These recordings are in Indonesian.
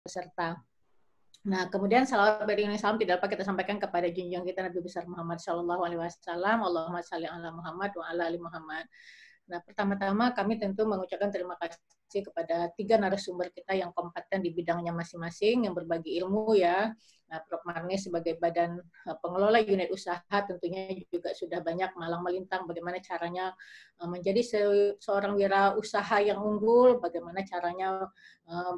peserta. Nah, kemudian salawat beriring salam tidak lupa kita sampaikan kepada junjungan kita Nabi besar Muhammad Shallallahu Alaihi Wasallam. Allahumma shalli ala Muhammad wa ala ali Muhammad. Nah, pertama-tama kami tentu mengucapkan terima kasih kepada 3 narasumber kita yang kompeten di bidangnya masing-masing, yang berbagi ilmu ya. Nah, Prof. Marni sebagai badan pengelola unit usaha tentunya juga sudah banyak malang melintang bagaimana caranya menjadi seorang wirausaha yang unggul, bagaimana caranya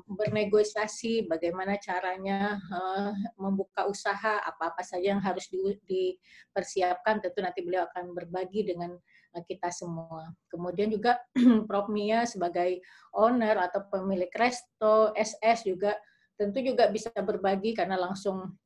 bernegosiasi, bagaimana caranya membuka usaha, apa-apa saja yang harus dipersiapkan, tentu nanti beliau akan berbagi dengan kita semua. Kemudian juga Prof. Mia sebagai owner atau pemilik resto, SS juga tentu juga bisa berbagi karena langsung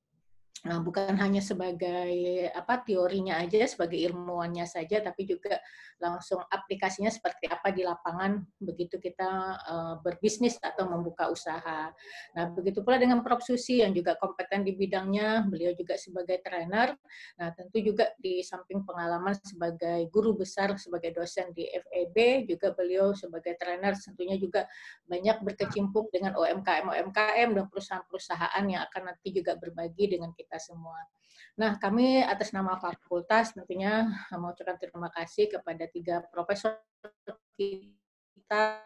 bukan hanya sebagai teorinya aja, sebagai ilmuwannya saja, tapi juga langsung aplikasinya seperti apa di lapangan begitu kita berbisnis atau membuka usaha. Nah, begitu pula dengan Prof. Susi yang juga kompeten di bidangnya, beliau juga sebagai trainer. Nah, tentu juga di samping pengalaman sebagai guru besar, sebagai dosen di FEB, juga beliau sebagai trainer tentunya juga banyak berkecimpung dengan UMKM dan perusahaan-perusahaan yang akan nanti juga berbagi dengan kita semua. Nah, kami atas nama fakultas tentunya mengucapkan terima kasih kepada 3 profesor kita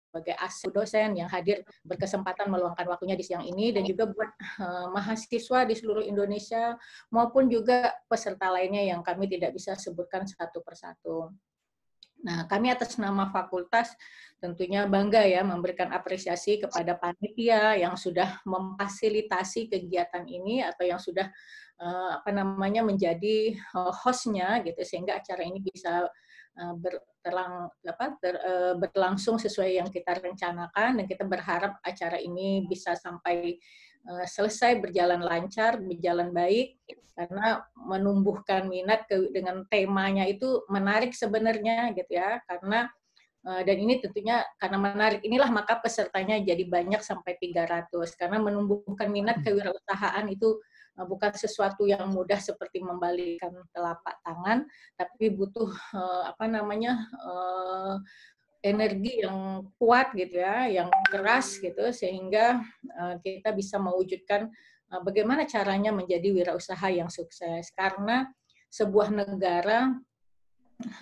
sebagai asisten dosen yang hadir berkesempatan meluangkan waktunya di siang ini, dan juga buat mahasiswa di seluruh Indonesia maupun juga peserta lainnya yang kami tidak bisa sebutkan satu persatu. Nah, kami atas nama fakultas tentunya bangga ya memberikan apresiasi kepada panitia yang sudah memfasilitasi kegiatan ini atau yang sudah menjadi hostnya gitu, sehingga acara ini bisa berlangsung sesuai yang kita rencanakan, dan kita berharap acara ini bisa sampai selesai berjalan lancar, berjalan baik, karena menumbuhkan minat dengan temanya itu menarik sebenarnya gitu ya, karena dan ini tentunya karena menarik inilah maka pesertanya jadi banyak sampai 300, karena menumbuhkan minat kewirausahaan itu bukan sesuatu yang mudah seperti membalikkan telapak tangan, tapi butuh energi yang kuat gitu ya, yang keras gitu, sehingga kita bisa mewujudkan bagaimana caranya menjadi wirausaha yang sukses. Karena sebuah negara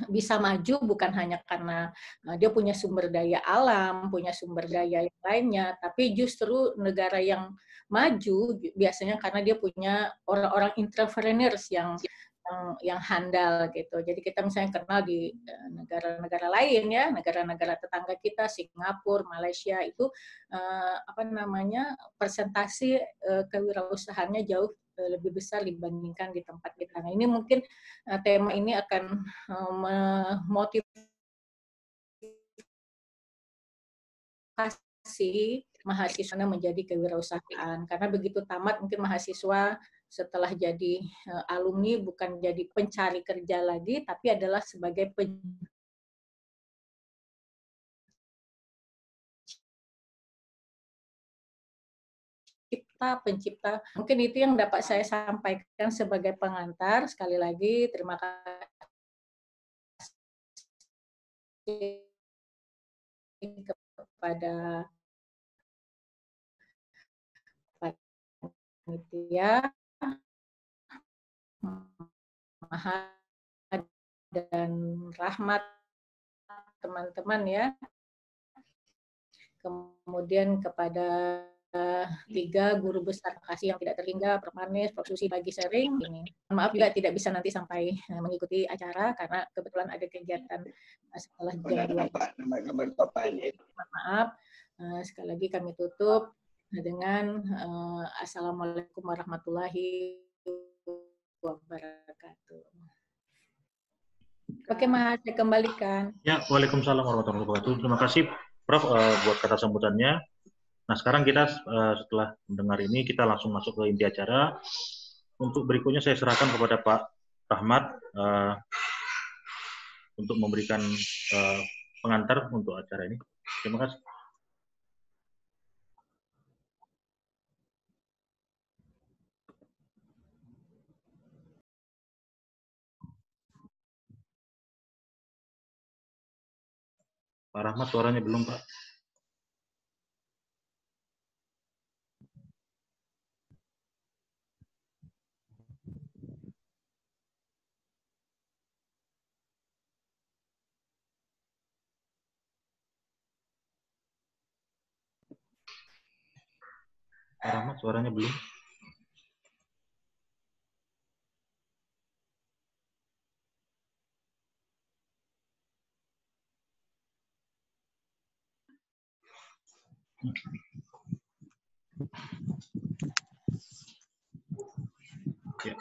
bisa maju bukan hanya karena dia punya sumber daya alam, punya sumber daya yang lainnya, tapi justru negara yang maju biasanya karena dia punya orang-orang entrepreneurs yang handal gitu. Jadi kita misalnya kenal di negara-negara lain ya, negara-negara tetangga kita, Singapura, Malaysia itu persentase kewirausahaannya jauh lebih besar dibandingkan di tempat kita. Nah, ini mungkin tema ini akan memotivasi mahasiswa menjadi kewirausahaan, karena begitu tamat mungkin mahasiswa setelah jadi alumni bukan jadi pencari kerja lagi, tapi adalah sebagai pencipta. Mungkin itu yang dapat saya sampaikan sebagai pengantar. Sekali lagi terima kasih kepada panitia, Maha dan Rahmat, teman-teman ya. Kemudian kepada 3 guru besar kasih yang tidak terhingga, Prof. Marnis, Prof. Susi bagi sharing ini. Maaf juga tidak bisa nanti sampai mengikuti acara karena kebetulan ada kegiatan setelah jam 2. Maaf. Sekali lagi kami tutup dengan Assalamualaikum warahmatullahi wabarakatuh. Oke, Mas, saya kembalikan. Ya, Waalaikumsalam warahmatullahi wabarakatuh. Terima kasih, Prof, buat kata sambutannya. Nah, sekarang kita setelah mendengar ini, kita langsung masuk ke inti acara. Untuk berikutnya saya serahkan kepada Pak Rahmat untuk memberikan pengantar untuk acara ini. Terima kasih. Pak Rahmat, suaranya belum, Pak. Pak Rahmat, suaranya belum. Ya.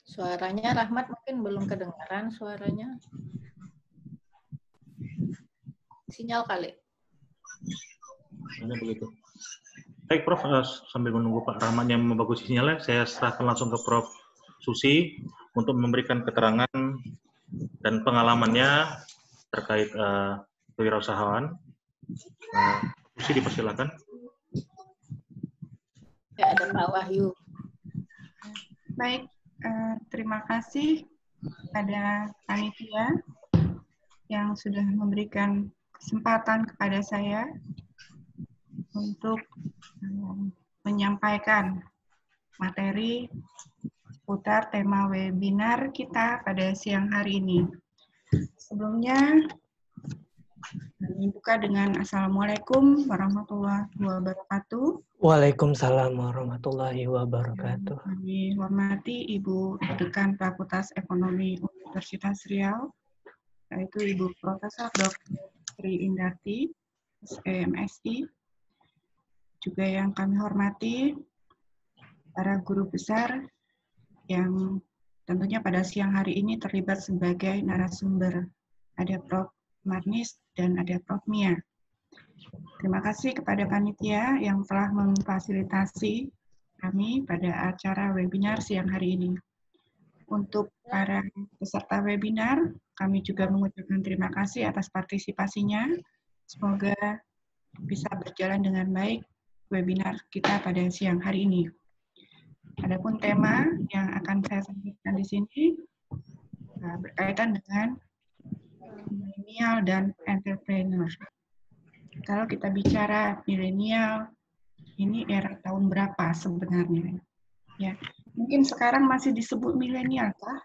Suaranya Rahmat mungkin belum kedengaran suaranya. Sinyal kali. Ini begitu. Baik, Prof. Sambil menunggu Pak Rahmat yang membagus sinyalnya, saya serahkan langsung ke Prof. Susi untuk memberikan keterangan dan pengalamannya terkait kewirausahaan. Susi, dipersilakan. Ya, ada Pak Wahyu. Baik, terima kasih pada panitia yang sudah memberikan kesempatan kepada saya untuk menyampaikan materi seputar tema webinar kita pada siang hari ini. Sebelumnya, kami buka dengan Assalamualaikum warahmatullahi wabarakatuh. Waalaikumsalam warahmatullahi wabarakatuh. Kami hormati Ibu Dekan Fakultas Ekonomi Universitas Riau, yaitu Ibu Profesor Dr. Sri Indarti, MSI. Juga yang kami hormati para guru besar yang tentunya pada siang hari ini terlibat sebagai narasumber. Ada Prof. Marnis dan ada Prof. Mia. Terima kasih kepada panitia yang telah memfasilitasi kami pada acara webinar siang hari ini. Untuk para peserta webinar, kami juga mengucapkan terima kasih atas partisipasinya. Semoga bisa berjalan dengan baik webinar kita pada siang hari ini. Adapun tema yang akan saya sampaikan di sini berkaitan dengan milenial dan entrepreneur. Kalau kita bicara milenial, ini era tahun berapa sebenarnya? Ya, mungkin sekarang masih disebut milenial, kah?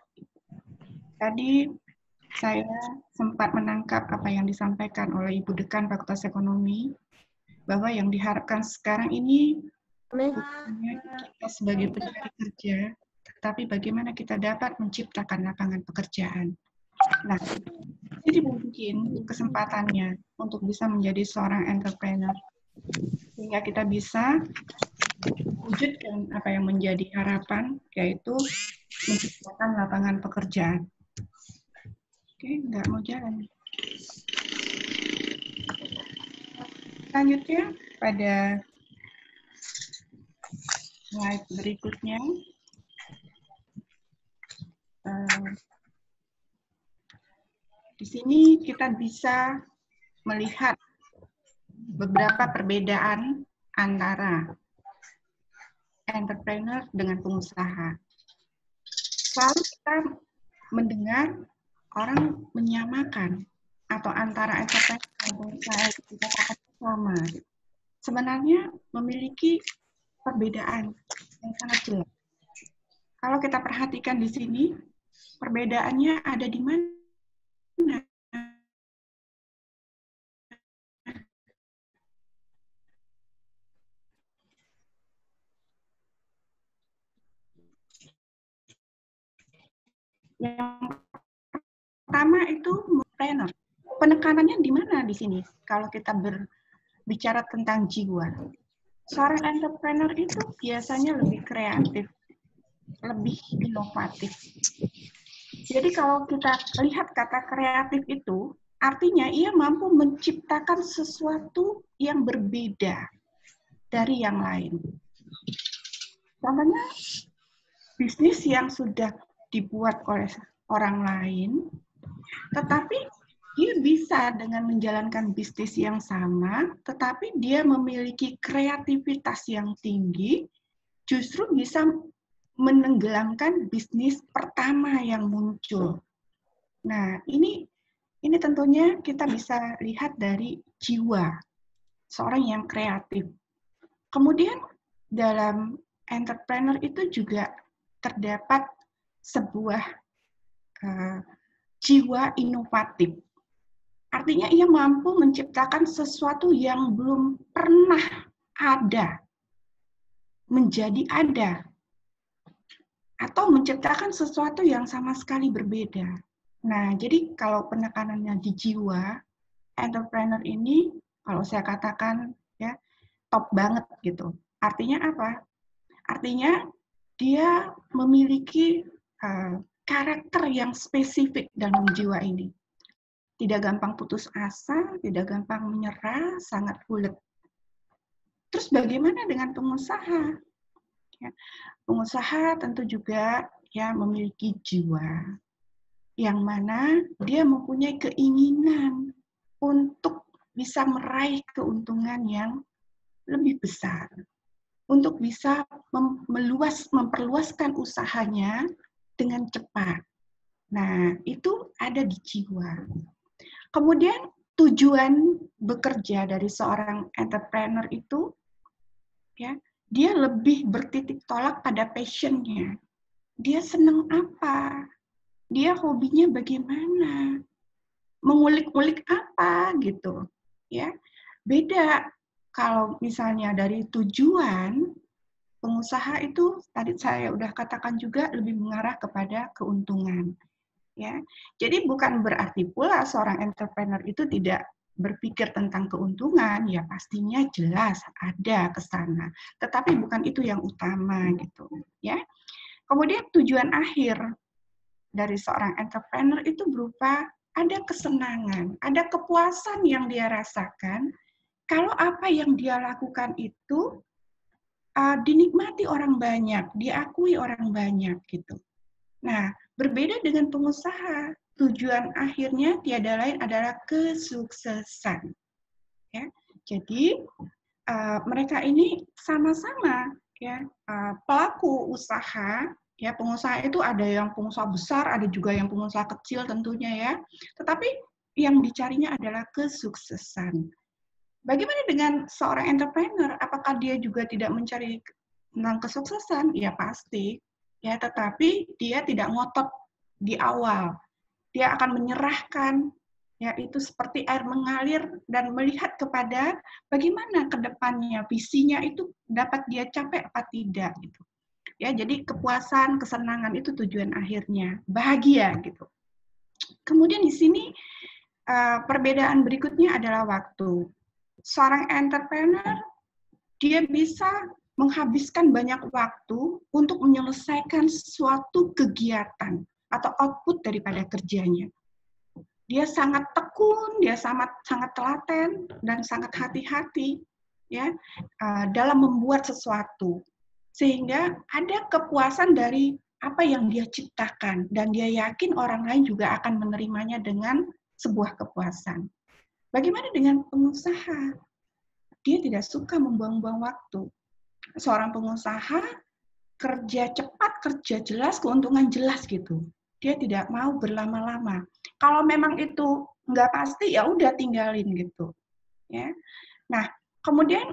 Tadi saya sempat menangkap apa yang disampaikan oleh Ibu Dekan Fakultas Ekonomi, bahwa yang diharapkan sekarang ini bukannya kita sebagai pencari kerja, tetapi bagaimana kita dapat menciptakan lapangan pekerjaan. Nah, jadi mungkin kesempatannya untuk bisa menjadi seorang entrepreneur, sehingga kita bisa wujudkan apa yang menjadi harapan, yaitu menciptakan lapangan pekerjaan. Oke, nggak mau jalan. Selanjutnya, pada slide berikutnya, di sini kita bisa melihat beberapa perbedaan antara entrepreneur dengan pengusaha. Selalu kita mendengar orang menyamakan atau antara entrepreneur dan pengusaha kita katakan sama. Sebenarnya memiliki perbedaan yang sangat jelas. Kalau kita perhatikan di sini, perbedaannya ada di mana? Yang pertama itu entrepreneur. Penekanannya di mana di sini? Kalau kita berbicara tentang jiwa, seorang entrepreneur itu biasanya lebih kreatif, lebih inovatif. Jadi kalau kita lihat kata kreatif itu, artinya ia mampu menciptakan sesuatu yang berbeda dari yang lain. Contohnya, bisnis yang sudah dibuat oleh orang lain, tetapi dia bisa dengan menjalankan bisnis yang sama, tetapi dia memiliki kreativitas yang tinggi, justru bisa menenggelamkan bisnis pertama yang muncul. Nah, ini tentunya kita bisa lihat dari jiwa seorang yang kreatif. Kemudian dalam entrepreneur itu juga terdapat sebuah jiwa inovatif. Artinya ia mampu menciptakan sesuatu yang belum pernah ada, menjadi ada, atau menciptakan sesuatu yang sama sekali berbeda. Nah, jadi kalau penekanannya di jiwa, entrepreneur ini, kalau saya katakan ya, top banget gitu. Artinya apa? Artinya dia memiliki karakter yang spesifik dalam jiwa ini. Tidak gampang putus asa, tidak gampang menyerah, sangat ulet. Terus bagaimana dengan pengusaha? Ya, pengusaha tentu juga ya memiliki jiwa yang mana dia mempunyai keinginan untuk bisa meraih keuntungan yang lebih besar, untuk bisa memperluaskan usahanya dengan cepat. Nah, itu ada di jiwa. Kemudian tujuan bekerja dari seorang entrepreneur itu, ya, dia lebih bertitik tolak pada passion-nya. Dia senang apa? Dia hobinya bagaimana? Mengulik-ulik apa gitu, ya. Beda kalau misalnya dari tujuan, pengusaha itu tadi saya udah katakan juga lebih mengarah kepada keuntungan. Ya, jadi bukan berarti pula seorang entrepreneur itu tidak berpikir tentang keuntungan, ya pastinya jelas ada ke sana. Tetapi bukan itu yang utama gitu, ya. Kemudian tujuan akhir dari seorang entrepreneur itu berupa ada kesenangan, ada kepuasan yang dia rasakan kalau apa yang dia lakukan itu dinikmati orang banyak, diakui orang banyak gitu. Nah, berbeda dengan pengusaha, tujuan akhirnya tiada lain adalah kesuksesan. Ya, jadi mereka ini sama-sama ya pelaku usaha. Ya, pengusaha itu ada yang pengusaha besar, ada juga yang pengusaha kecil tentunya ya. Tetapi yang dicarinya adalah kesuksesan. Bagaimana dengan seorang entrepreneur? Apakah dia juga tidak mencari tentang kesuksesan? Ya pasti. Ya, tetapi dia tidak ngotot di awal. Dia akan menyerahkan, ya itu seperti air mengalir dan melihat kepada bagaimana ke depannya, visinya itu dapat dia capai apa tidak gitu. Ya, jadi kepuasan, kesenangan itu tujuan akhirnya, bahagia gitu. Kemudian di sini perbedaan berikutnya adalah waktu. Seorang entrepreneur dia bisa menghabiskan banyak waktu untuk menyelesaikan suatu kegiatan atau output daripada kerjanya. Dia sangat tekun, dia sangat telaten dan sangat hati-hati ya dalam membuat sesuatu, sehingga ada kepuasan dari apa yang dia ciptakan dan dia yakin orang lain juga akan menerimanya dengan sebuah kepuasan. Bagaimana dengan pengusaha? Dia tidak suka membuang-buang waktu. Seorang pengusaha kerja cepat, kerja jelas, keuntungan jelas gitu. Dia tidak mau berlama-lama. Kalau memang itu nggak pasti, ya udah tinggalin gitu. Ya. Nah, kemudian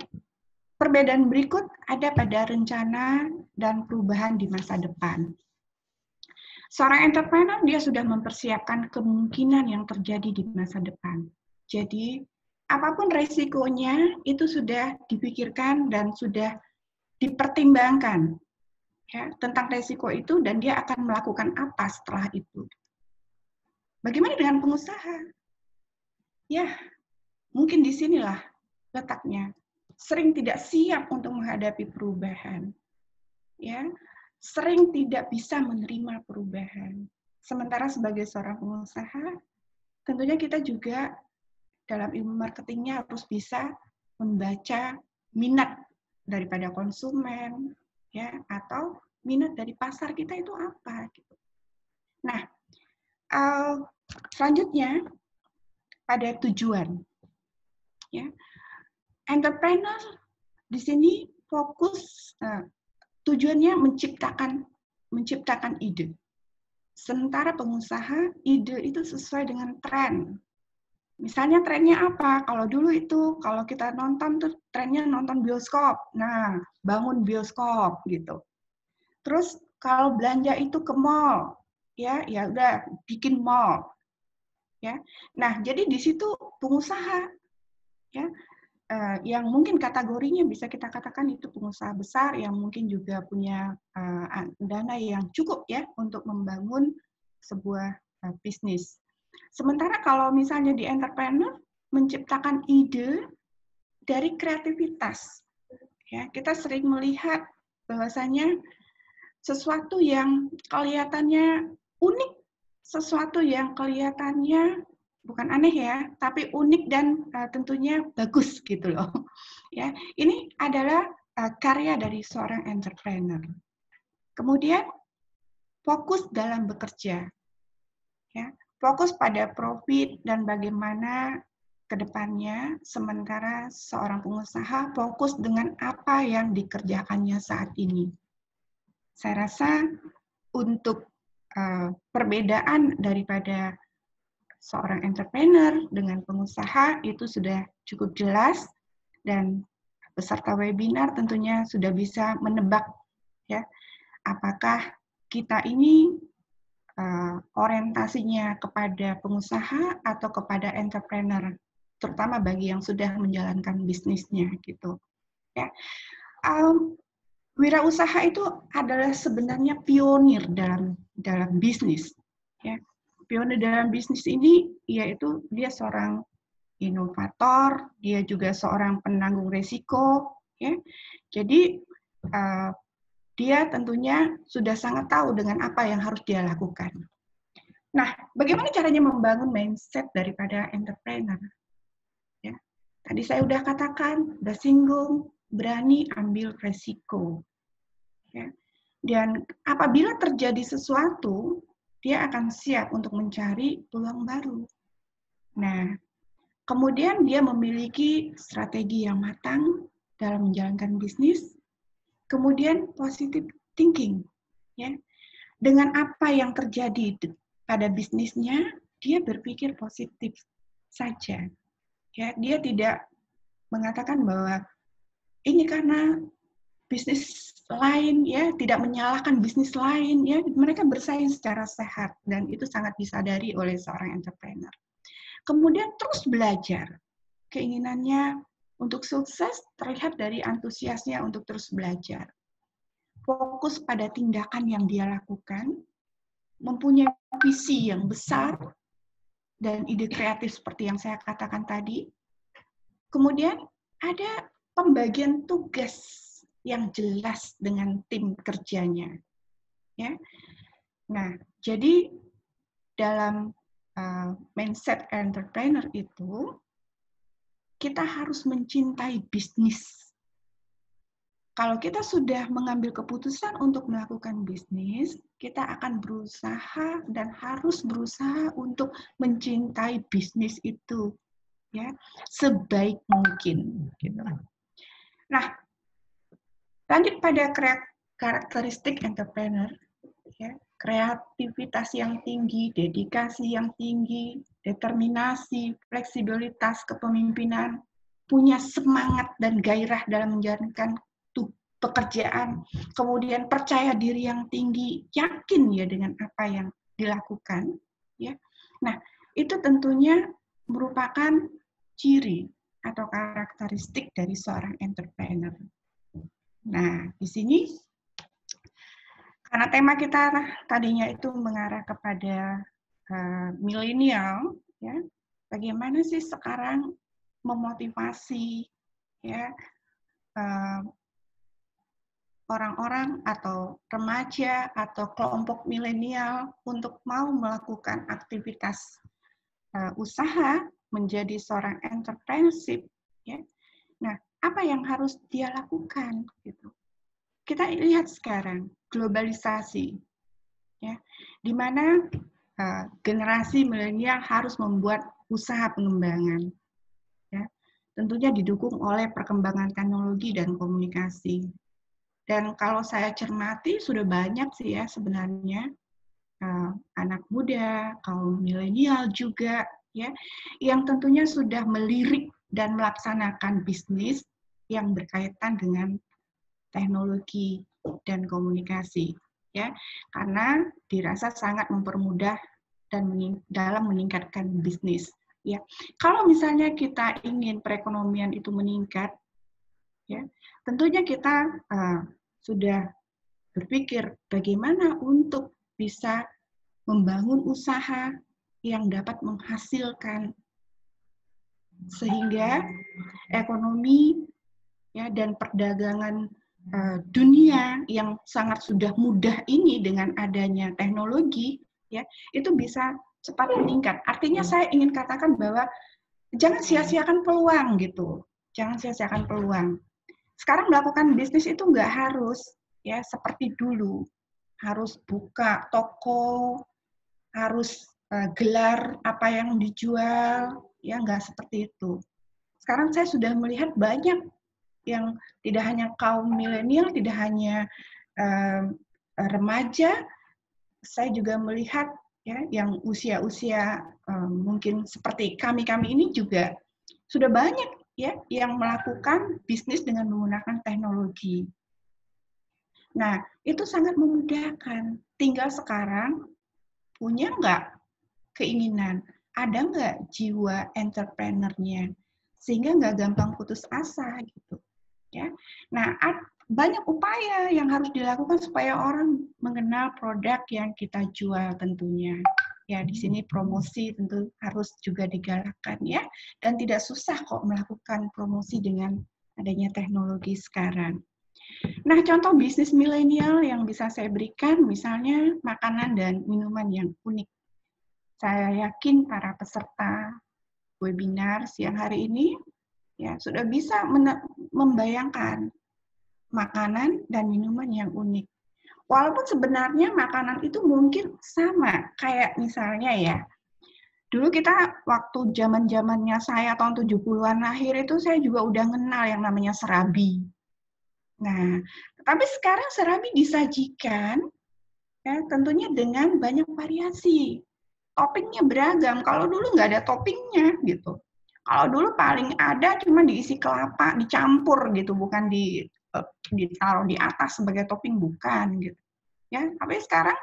perbedaan berikut ada pada rencana dan perubahan di masa depan. Seorang entrepreneur dia sudah mempersiapkan kemungkinan yang terjadi di masa depan. Jadi, apapun resikonya itu sudah dipikirkan dan sudah dipertimbangkan ya, tentang resiko itu dan dia akan melakukan apa setelah itu. Bagaimana dengan pengusaha? Ya, mungkin di sinilah letaknya. Sering tidak siap untuk menghadapi perubahan. Ya, sering tidak bisa menerima perubahan. Sementara sebagai seorang pengusaha, tentunya kita juga dalam ilmu marketingnya harus bisa membaca minat daripada konsumen, ya, atau minat dari pasar kita itu apa. Gitu. Nah, selanjutnya pada tujuan, ya, entrepreneur di sini fokus tujuannya menciptakan ide. Sementara pengusaha ide itu sesuai dengan tren. Misalnya trennya apa? Kalau dulu itu, kalau kita nonton tuh trennya nonton bioskop. Nah, bangun bioskop gitu. Terus kalau belanja itu ke mall, ya udah bikin mall. ya. Nah, jadi di situ pengusaha, ya, yang mungkin kategorinya bisa kita katakan itu pengusaha besar yang mungkin juga punya dana yang cukup ya untuk membangun sebuah bisnis. Sementara kalau misalnya di entrepreneur menciptakan ide dari kreativitas, ya, kita sering melihat bahwasanya sesuatu yang kelihatannya unik, sesuatu yang kelihatannya bukan aneh ya, tapi unik dan tentunya bagus gitu loh. Ya, ini adalah karya dari seorang entrepreneur. Kemudian fokus dalam bekerja, ya, fokus pada profit dan bagaimana ke depannya, sementara seorang pengusaha fokus dengan apa yang dikerjakannya saat ini. Saya rasa untuk perbedaan daripada seorang entrepreneur dengan pengusaha itu sudah cukup jelas, dan peserta webinar tentunya sudah bisa menebak ya apakah kita ini orientasinya kepada pengusaha atau kepada entrepreneur, terutama bagi yang sudah menjalankan bisnisnya gitu ya. Wirausaha itu adalah sebenarnya pionir dalam bisnis ya. Pionir dalam bisnis ini yaitu dia seorang inovator, dia juga seorang penanggung risiko ya. Jadi dia tentunya sudah sangat tahu dengan apa yang harus dia lakukan. Nah, bagaimana caranya membangun mindset daripada entrepreneur? Ya, tadi saya udah katakan, udah singgung, berani ambil resiko. Ya. Dan apabila terjadi sesuatu, dia akan siap untuk mencari peluang baru. Nah, kemudian dia memiliki strategi yang matang dalam menjalankan bisnis. Kemudian positive thinking, ya. Dengan apa yang terjadi pada bisnisnya, dia berpikir positif saja. Ya, dia tidak mengatakan bahwa ini karena bisnis lain, ya, tidak menyalahkan bisnis lain, ya. Mereka bersaing secara sehat dan itu sangat disadari oleh seorang entrepreneur. Kemudian terus belajar. Keinginannya untuk sukses terlihat dari antusiasnya untuk terus belajar. Fokus pada tindakan yang dia lakukan, mempunyai visi yang besar, dan ide kreatif seperti yang saya katakan tadi. Kemudian ada pembagian tugas yang jelas dengan tim kerjanya. Ya. Nah, jadi dalam mindset entrepreneur itu, kita harus mencintai bisnis. Kalau kita sudah mengambil keputusan untuk melakukan bisnis, kita akan berusaha dan harus berusaha untuk mencintai bisnis itu, ya, sebaik mungkin. Gitu. Nah, lanjut pada karakteristik entrepreneur, ya, kreativitas yang tinggi, dedikasi yang tinggi, determinasi, fleksibilitas kepemimpinan, punya semangat dan gairah dalam menjalankan pekerjaan, kemudian percaya diri yang tinggi, yakin ya dengan apa yang dilakukan, ya. Nah, itu tentunya merupakan ciri atau karakteristik dari seorang entrepreneur. Nah, di sini karena tema kita tadinya itu mengarah kepada milenial, ya, bagaimana sih sekarang memotivasi ya orang-orang atau remaja atau kelompok milenial untuk mau melakukan aktivitas usaha menjadi seorang entrepreneurship, ya. Nah, apa yang harus dia lakukan gitu? Kita lihat sekarang globalisasi, ya, di mana generasi milenial harus membuat usaha pengembangan, ya, tentunya didukung oleh perkembangan teknologi dan komunikasi. Dan kalau saya cermati sudah banyak sih ya sebenarnya anak muda, kaum milenial juga ya, yang tentunya sudah melirik dan melaksanakan bisnis yang berkaitan dengan teknologi dan komunikasi ya, karena dirasa sangat mempermudah dan dalam meningkatkan bisnis. Ya, kalau misalnya kita ingin perekonomian itu meningkat, ya, tentunya kita sudah berpikir bagaimana untuk bisa membangun usaha yang dapat menghasilkan sehingga ekonomi ya dan perdagangan dunia yang sangat sudah mudah ini dengan adanya teknologi ya itu bisa cepat meningkat. Artinya saya ingin katakan bahwa jangan sia-siakan peluang gitu. Jangan sia-siakan peluang. Sekarang melakukan bisnis itu nggak harus ya seperti dulu. Harus buka toko, harus gelar apa yang dijual, ya nggak seperti itu. Sekarang saya sudah melihat banyak yang tidak hanya kaum milenial, tidak hanya remaja, saya juga melihat ya yang usia-usia mungkin seperti kami ini juga sudah banyak ya yang melakukan bisnis dengan menggunakan teknologi. Nah, itu sangat memudahkan. Tinggal sekarang punya nggak keinginan, ada nggak jiwa entrepreneur-nya, sehingga nggak gampang putus asa gitu. Ya, nah banyak upaya yang harus dilakukan supaya orang mengenal produk yang kita jual tentunya. Ya, di sini promosi tentu harus juga digalakkan ya, dan tidak susah kok melakukan promosi dengan adanya teknologi sekarang. Nah, contoh bisnis milenial yang bisa saya berikan misalnya makanan dan minuman yang unik. Saya yakin para peserta webinar siang hari ini ya sudah bisa membayangkan makanan dan minuman yang unik. Walaupun sebenarnya makanan itu mungkin sama kayak misalnya ya. Dulu kita waktu zaman-zamannya saya tahun 70-an akhir itu saya juga udah kenal yang namanya serabi. Nah, tapi sekarang serabi disajikan ya tentunya dengan banyak variasi. Toppingnya beragam. Kalau dulu nggak ada toppingnya gitu. Kalau dulu paling ada cuma diisi kelapa, dicampur gitu, bukan ditaruh di atas sebagai topping, bukan gitu. Ya, tapi sekarang,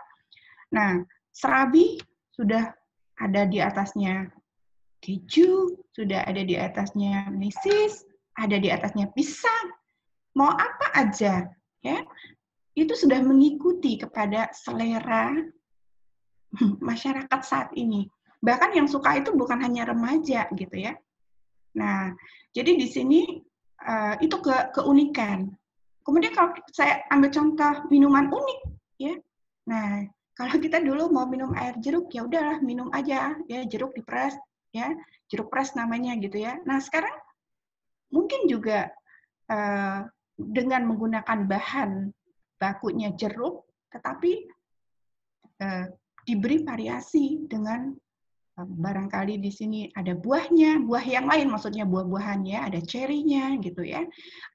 nah serabi sudah ada di atasnya keju, sudah ada di atasnya mesis, ada di atasnya pisang, mau apa aja, ya itu sudah mengikuti kepada selera masyarakat saat ini. Bahkan yang suka itu bukan hanya remaja gitu ya. Nah, jadi di sini itu keunikan. Kemudian kalau saya ambil contoh minuman unik, ya. Nah, kalau kita dulu mau minum air jeruk, ya udahlah minum aja, ya jeruk diperes, ya jeruk pres namanya gitu ya. Nah, sekarang mungkin juga dengan menggunakan bahan bakunya jeruk, tetapi diberi variasi dengan barangkali di sini ada buahnya, buah yang lain maksudnya buah-buahannya, ada cherry-nya gitu ya.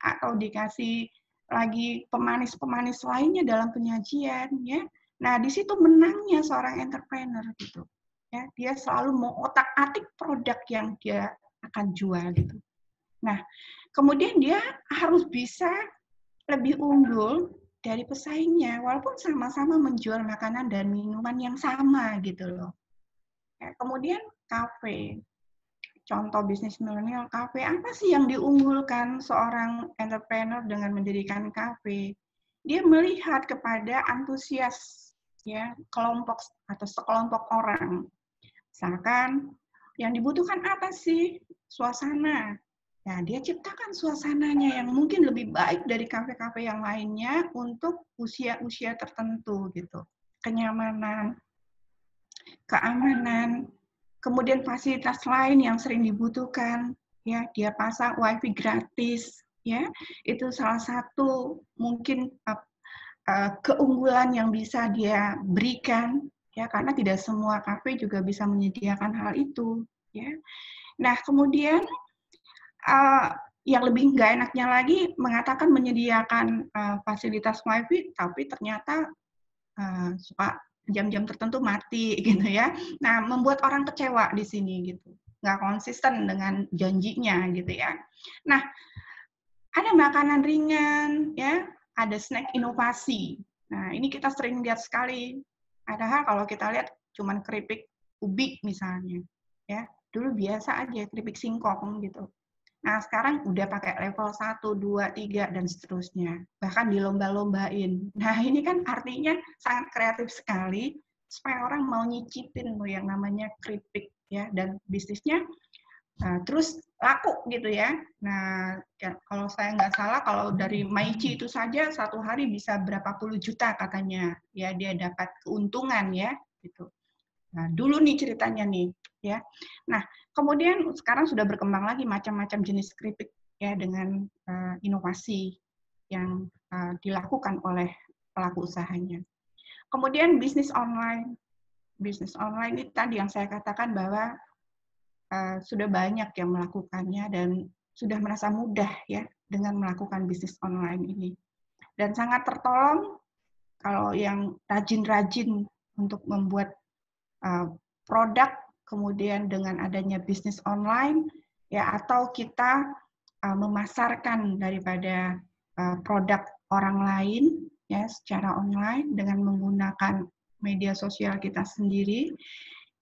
Atau dikasih lagi pemanis-pemanis lainnya dalam penyajian ya. Nah, di situ menangnya seorang entrepreneur gitu. Ya, dia selalu mau otak-atik produk yang dia akan jual gitu. Nah, kemudian dia harus bisa lebih unggul dari pesaingnya walaupun sama-sama menjual makanan dan minuman yang sama gitu loh. Kemudian kafe, contoh bisnis milenial kafe, apa sih yang diunggulkan seorang entrepreneur dengan mendirikan kafe? Dia melihat kepada antusias ya kelompok atau sekelompok orang. Misalkan yang dibutuhkan apa sih? Suasana. Nah, dia ciptakan suasananya yang mungkin lebih baik dari kafe-kafe yang lainnya untuk usia-usia tertentu gitu. Kenyamanan, keamanan, kemudian fasilitas lain yang sering dibutuhkan, ya dia pasang wifi gratis, ya itu salah satu mungkin keunggulan yang bisa dia berikan, ya karena tidak semua kafe juga bisa menyediakan hal itu, ya. Nah kemudian yang lebih nggak enaknya lagi mengatakan menyediakan fasilitas wifi, tapi ternyata suka jam-jam tertentu mati gitu ya. Nah, membuat orang kecewa di sini gitu. Nggak konsisten dengan janjinya gitu ya. Nah, ada makanan ringan ya, ada snack inovasi. Nah, ini kita sering lihat sekali. Padahal kalau kita lihat cuman keripik ubi misalnya, ya. Dulu biasa aja keripik singkong gitu. Nah, sekarang udah pakai level 1, 2, 3, dan seterusnya. Bahkan dilomba-lombain. Nah, ini kan artinya sangat kreatif sekali supaya orang mau nyicipin loh yang namanya keripik, ya, dan bisnisnya terus laku gitu ya. Nah, kalau saya nggak salah, kalau dari Maici itu saja satu hari bisa berapa puluh juta katanya, ya dia dapat keuntungan ya, gitu. Nah, dulu nih ceritanya nih, ya. Nah, kemudian sekarang sudah berkembang lagi macam-macam jenis keripik ya dengan inovasi yang dilakukan oleh pelaku usahanya. Kemudian bisnis online. Bisnis online itu tadi yang saya katakan bahwa sudah banyak yang melakukannya dan sudah merasa mudah ya dengan melakukan bisnis online ini. Dan sangat tertolong kalau yang rajin-rajin untuk membuat produk, kemudian dengan adanya bisnis online, ya atau kita memasarkan daripada produk orang lain ya secara online dengan menggunakan media sosial kita sendiri.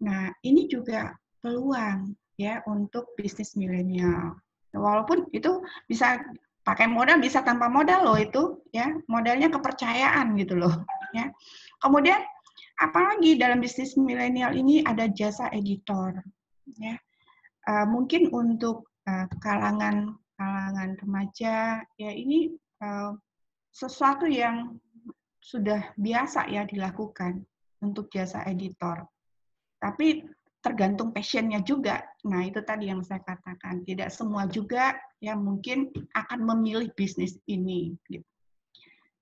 Nah, ini juga peluang ya untuk bisnis milenial. Walaupun itu bisa pakai modal, bisa tanpa modal loh itu ya, modalnya kepercayaan gitu loh ya. Kemudian apalagi dalam bisnis milenial ini ada jasa editor ya. Mungkin untuk kalangan remaja ya ini sesuatu yang sudah biasa ya dilakukan untuk jasa editor. Tapi tergantung passion-nya juga. Nah, itu tadi yang saya katakan. Tidak semua juga yang mungkin akan memilih bisnis ini. Gitu.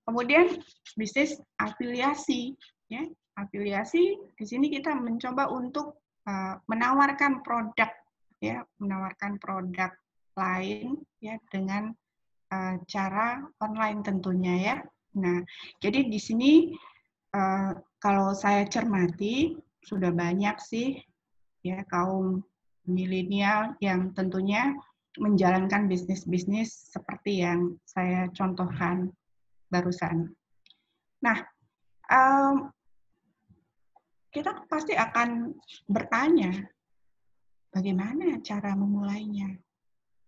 Kemudian bisnis afiliasi. Ya. Afiliasi, di sini kita mencoba untuk menawarkan produk, ya, menawarkan produk lain ya dengan cara online tentunya ya. Nah, jadi di sini kalau saya cermati sudah banyak sih ya kaum milenial yang tentunya menjalankan bisnis-bisnis seperti yang saya contohkan barusan. Nah, kita pasti akan bertanya bagaimana cara memulainya,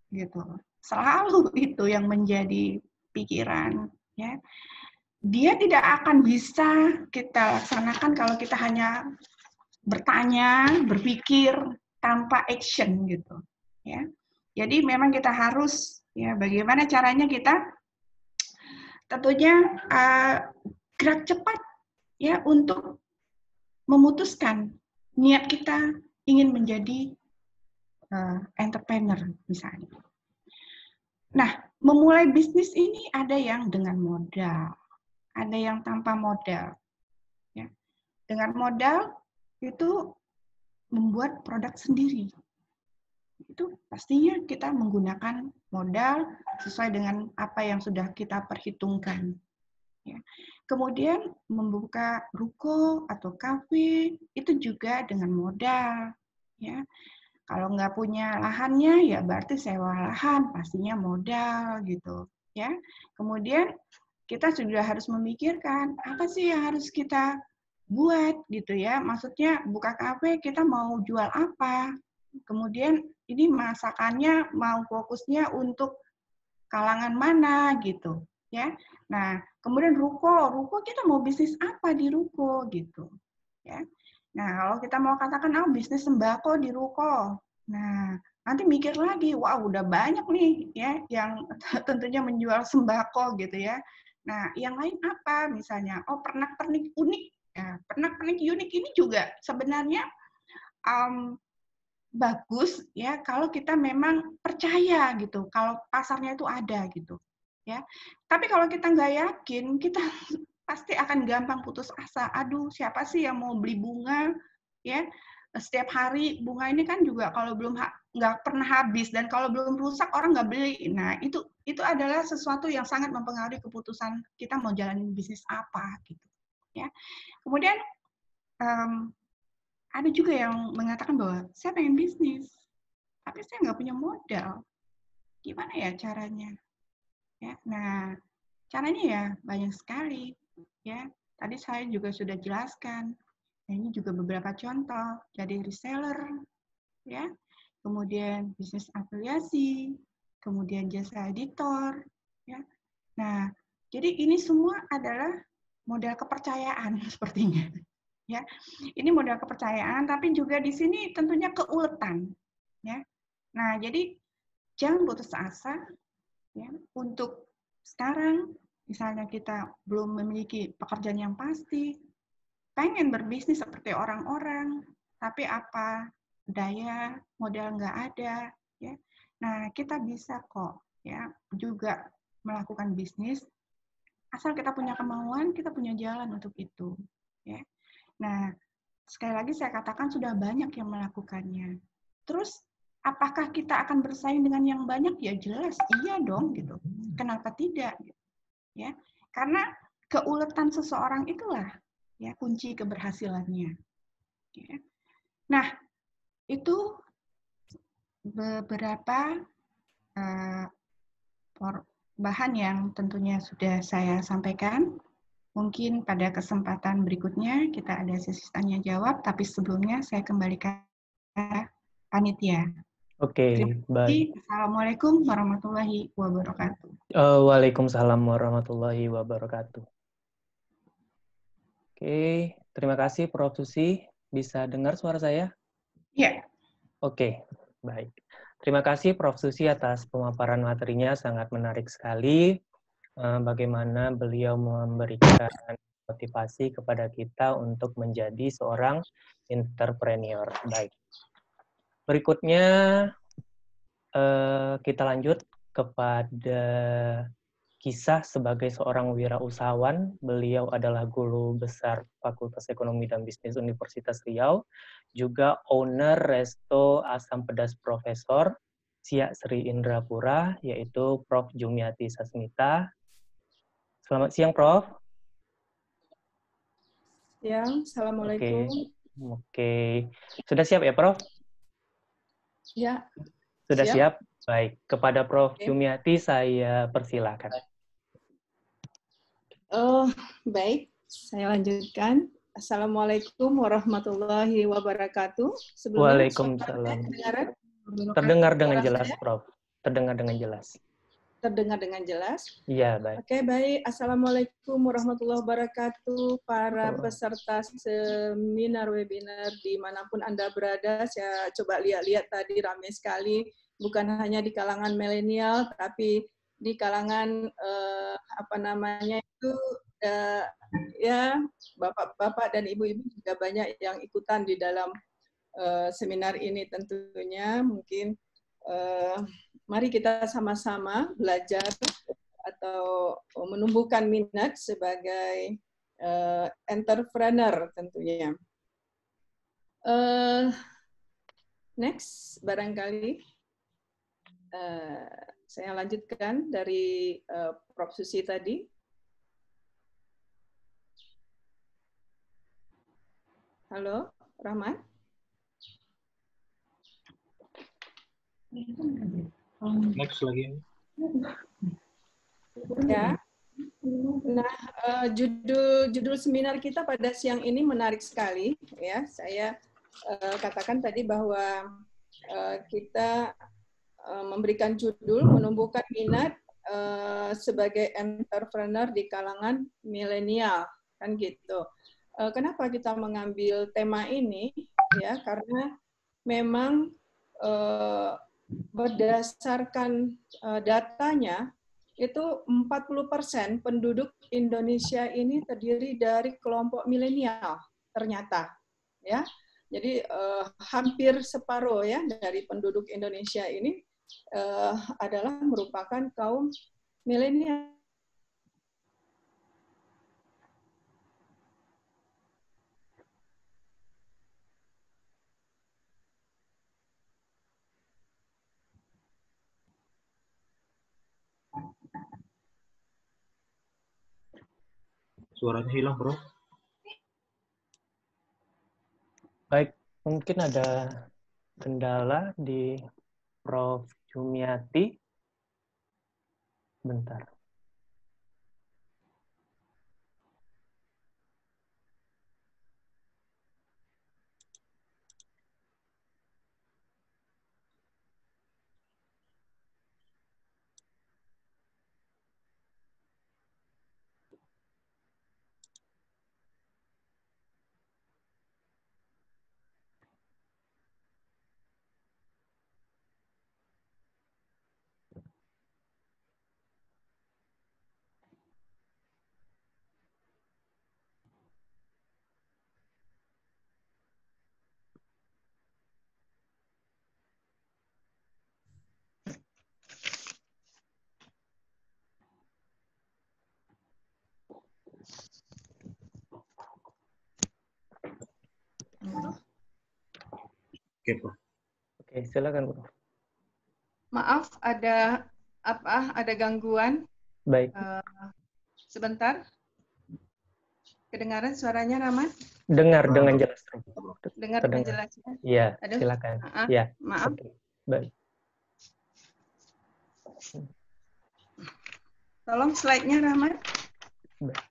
gitu. Selalu itu yang menjadi pikiran, ya. Dia tidak akan bisa kita laksanakan kalau kita hanya bertanya, berpikir tanpa action gitu, ya. Jadi memang kita harus ya bagaimana caranya kita tentunya gerak cepat ya untuk memutuskan niat kita ingin menjadi entrepreneur misalnya. Nah, memulai bisnis ini ada yang dengan modal, ada yang tanpa modal. Ya. Dengan modal itu membuat produk sendiri. Itu pastinya kita menggunakan modal sesuai dengan apa yang sudah kita perhitungkan. Ya. Kemudian membuka ruko atau kafe itu juga dengan modal. Ya. Kalau nggak punya lahannya, ya berarti sewa lahan, pastinya modal gitu. Ya. Kemudian kita sudah harus memikirkan apa sih yang harus kita buat gitu ya. Maksudnya buka kafe kita mau jual apa? Kemudian ini masakannya mau fokusnya untuk kalangan mana gitu ya. Nah, kemudian ruko kita mau bisnis apa di ruko gitu ya. Nah, kalau kita mau katakan bisnis sembako di ruko. Nah, nanti mikir lagi, wah udah banyak nih ya yang tentunya menjual sembako gitu ya. Nah, yang lain apa misalnya? Pernak-pernik unik. Ya, pernak-pernik unik ini juga sebenarnya bagus ya kalau kita memang percaya gitu kalau pasarnya itu ada gitu ya. Tapi kalau kita nggak yakin, kita pasti akan gampang putus asa. Aduh, siapa sih yang mau beli bunga ya? Setiap hari bunga ini kan juga kalau belum nggak pernah habis dan kalau belum rusak orang nggak beli. Nah, itu adalah sesuatu yang sangat mempengaruhi keputusan kita mau jalanin bisnis apa gitu ya. Kemudian ada juga yang mengatakan bahwa saya pengen bisnis, tapi saya nggak punya modal. Gimana ya caranya? Ya, nah, caranya ya banyak sekali. Ya, tadi saya juga sudah jelaskan. Nah, ini juga beberapa contoh, jadi reseller, ya, kemudian bisnis afiliasi, kemudian jasa editor, ya. Nah, jadi ini semua adalah modal kepercayaan sepertinya, ya. Ini modal kepercayaan, tapi juga di sini tentunya keuletan, ya. Nah, jadi jangan putus asa, ya, untuk sekarang. Misalnya kita belum memiliki pekerjaan yang pasti, pengen berbisnis seperti orang-orang, tapi apa daya modal nggak ada, ya. Nah, kita bisa kok, ya, juga melakukan bisnis asal kita punya kemauan, kita punya jalan untuk itu, ya. Nah, sekali lagi saya katakan sudah banyak yang melakukannya. Terus apakah kita akan bersaing dengan yang banyak? Ya jelas iya dong gitu. Kenapa tidak? Ya, karena keuletan seseorang itulah, ya, kunci keberhasilannya. Ya. Nah, itu beberapa bahan yang tentunya sudah saya sampaikan. Mungkin pada kesempatan berikutnya kita ada sesi tanya jawab, tapi sebelumnya saya kembalikan ke panitia. Oke, baik. Assalamualaikum warahmatullahi wabarakatuh. Waalaikumsalam warahmatullahi wabarakatuh. Oke, terima kasih Prof. Susi. Bisa dengar suara saya? Ya. Oke, baik. Terima kasih Prof. Susi atas pemaparan materinya, sangat menarik sekali. Bagaimana beliau memberikan motivasi kepada kita untuk menjadi seorang entrepreneur. Baik. Berikutnya kita lanjut kepada kisah sebagai seorang wirausahawan. Beliau adalah guru besar Fakultas Ekonomi dan Bisnis Universitas Riau, juga owner Resto Asam Pedas Profesor Siak Sri Indrapura, yaitu Prof. Jumiati Sasmita. Selamat siang, Prof. Siang, Assalamualaikum. Oke. Sudah siap ya, Prof? Ya. Sudah siap? Baik. Kepada Prof. Jumiati, saya persilakan. Baik, saya lanjutkan. Assalamualaikum warahmatullahi wabarakatuh. Sebelumnya, Waalaikumsalam. Terdengar dengan jelas, Prof. Terdengar dengan jelas. Terdengar dengan jelas? Iya, baik. Oke, baik. Assalamualaikum warahmatullahi wabarakatuh. Para peserta seminar webinar dimanapun Anda berada, saya coba lihat-lihat tadi ramai sekali. Bukan hanya di kalangan milenial, tapi di kalangan ya bapak-bapak dan ibu-ibu juga banyak yang ikutan di dalam seminar ini tentunya. Mungkin mari kita sama-sama belajar atau menumbuhkan minat sebagai entrepreneur tentunya. Next, barangkali saya lanjutkan dari Prof. Susi tadi. Halo, Rahman? Next lagi. Ya. Nah, judul seminar kita pada siang ini menarik sekali, ya. Saya katakan tadi bahwa kita memberikan judul menumbuhkan minat sebagai entrepreneur di kalangan milenial, kan gitu. Kenapa kita mengambil tema ini? Ya, karena memang berdasarkan datanya itu 40% penduduk Indonesia ini terdiri dari kelompok milenial ternyata, ya. Jadi hampir separuh ya dari penduduk Indonesia ini adalah merupakan kaum milenial. Suaranya hilang, Bro. Baik, mungkin ada kendala di Prof. Jumiati. Bentar. Oke, Prof. Oke, silakan, Prof. Maaf, ada ada gangguan. Baik, Sebentar. Kedengaran suaranya, Rahmat? dengar dengan jelas, Prof. Dengar dengan Terdengar. jelas ya? Iya, Aduh, silakan. maaf. Ya, Maaf. oke. Baik. Tolong slide-nya, Rahmat. Baik.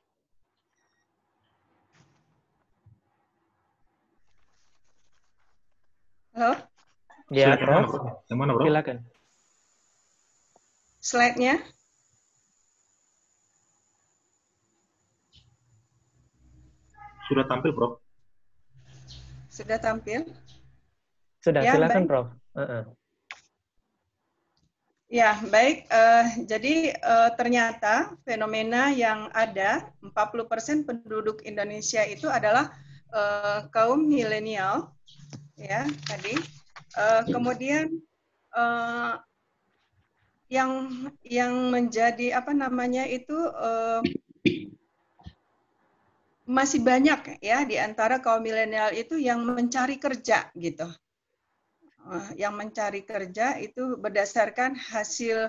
Halo? Ya, Silakan, Prof. Prof. Yang mana, Prof? Silakan. Slide-nya. Sudah tampil, Prof. Sudah tampil? Sudah, Ya, silakan, baik. Prof. Ya, baik. Jadi ternyata fenomena yang ada, 40% penduduk Indonesia itu adalah kaum milenial, ya tadi. Kemudian yang menjadi apa namanya itu masih banyak ya di antara kaum milenial itu yang mencari kerja gitu. Yang mencari kerja itu berdasarkan hasil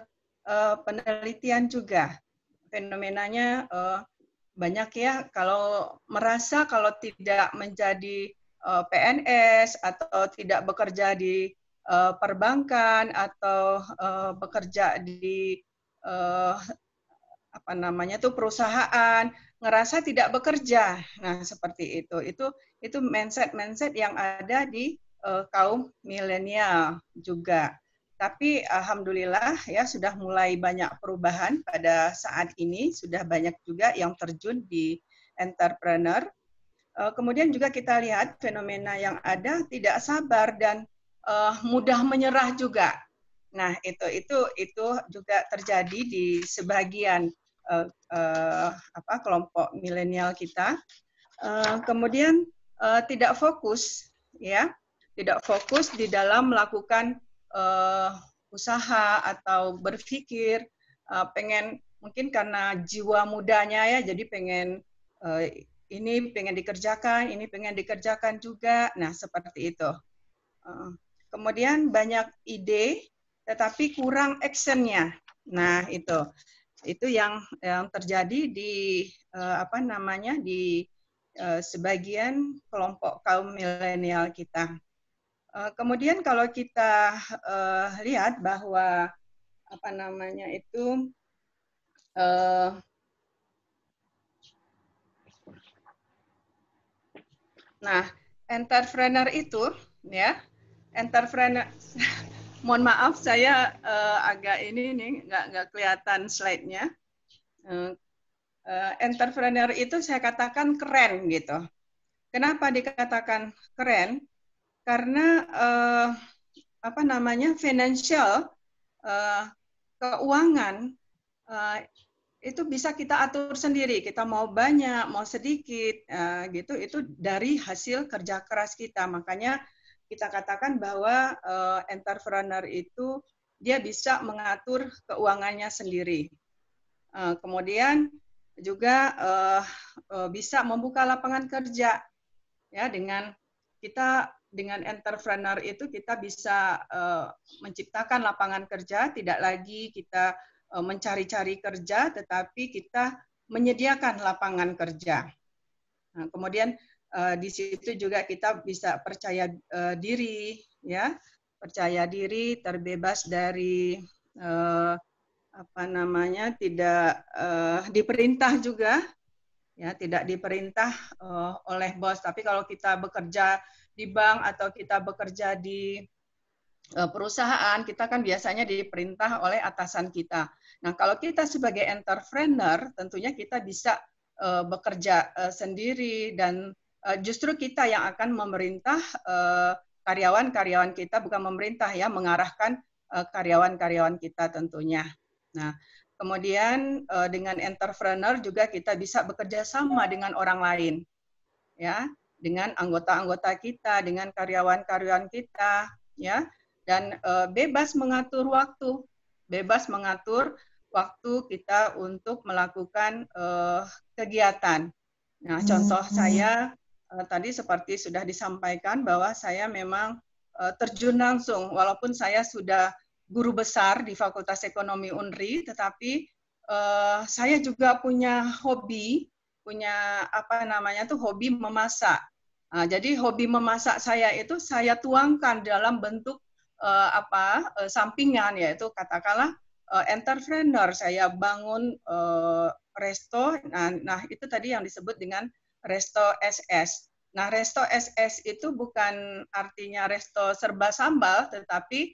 penelitian juga. Fenomenanya banyak ya, kalau merasa kalau tidak menjadi PNS atau tidak bekerja di perbankan atau bekerja di apa namanya tuh perusahaan, ngerasa tidak bekerja. Nah, seperti itu. Itu mindset yang ada di kaum milenial juga. Tapi alhamdulillah ya sudah mulai banyak perubahan pada saat ini, sudah banyak juga yang terjun di entrepreneur. Kemudian juga kita lihat fenomena yang ada tidak sabar dan mudah menyerah juga. Nah, itu juga terjadi di sebagian kelompok milenial kita. Kemudian tidak fokus, ya, tidak fokus di dalam melakukan usaha atau berpikir, pengen mungkin karena jiwa mudanya ya, jadi pengen ini pengen dikerjakan juga. Nah, seperti itu. Kemudian banyak ide, tetapi kurang actionnya. Nah, itu yang terjadi di apa namanya di sebagian kelompok kaum milenial kita. Kemudian kalau kita lihat bahwa apa namanya itu nah, entrepreneur itu ya, entrepreneur mohon maaf saya agak ini nih nggak kelihatan slide-nya. Entrepreneur itu saya katakan keren gitu. Kenapa dikatakan keren? Karena apa namanya financial keuangan itu bisa kita atur sendiri. Kita mau banyak, mau sedikit, gitu. Itu dari hasil kerja keras kita. Makanya kita katakan bahwa entrepreneur itu dia bisa mengatur keuangannya sendiri. Kemudian juga bisa membuka lapangan kerja. Ya, dengan entrepreneur itu kita bisa menciptakan lapangan kerja, tidak lagi kita mencari-cari kerja, tetapi kita menyediakan lapangan kerja. Nah, kemudian di situ juga kita bisa percaya diri, ya, percaya diri, terbebas dari apa namanya tidak diperintah juga, ya, tidak diperintah oleh bos. Tapi kalau kita bekerja di bank atau kita bekerja di perusahaan, kita kan biasanya diperintah oleh atasan kita. Nah, kalau kita sebagai entrepreneur, tentunya kita bisa bekerja sendiri dan justru kita yang akan memerintah karyawan-karyawan kita, bukan memerintah ya, mengarahkan karyawan-karyawan kita tentunya. Nah, kemudian dengan entrepreneur juga kita bisa bekerja sama dengan orang lain, ya, dengan anggota-anggota kita, dengan karyawan-karyawan kita, ya, dan bebas mengatur waktu kita untuk melakukan kegiatan. Nah, contoh saya tadi seperti sudah disampaikan bahwa saya memang terjun langsung, walaupun saya sudah guru besar di Fakultas Ekonomi UNRI, tetapi saya juga punya hobi, punya apa namanya tuh hobi memasak. Nah, jadi hobi memasak saya itu saya tuangkan dalam bentuk sampingan, yaitu katakanlah entrepreneur. Saya bangun resto. Nah itu tadi yang disebut dengan resto SS. Nah, resto SS itu bukan artinya resto serba sambal, tetapi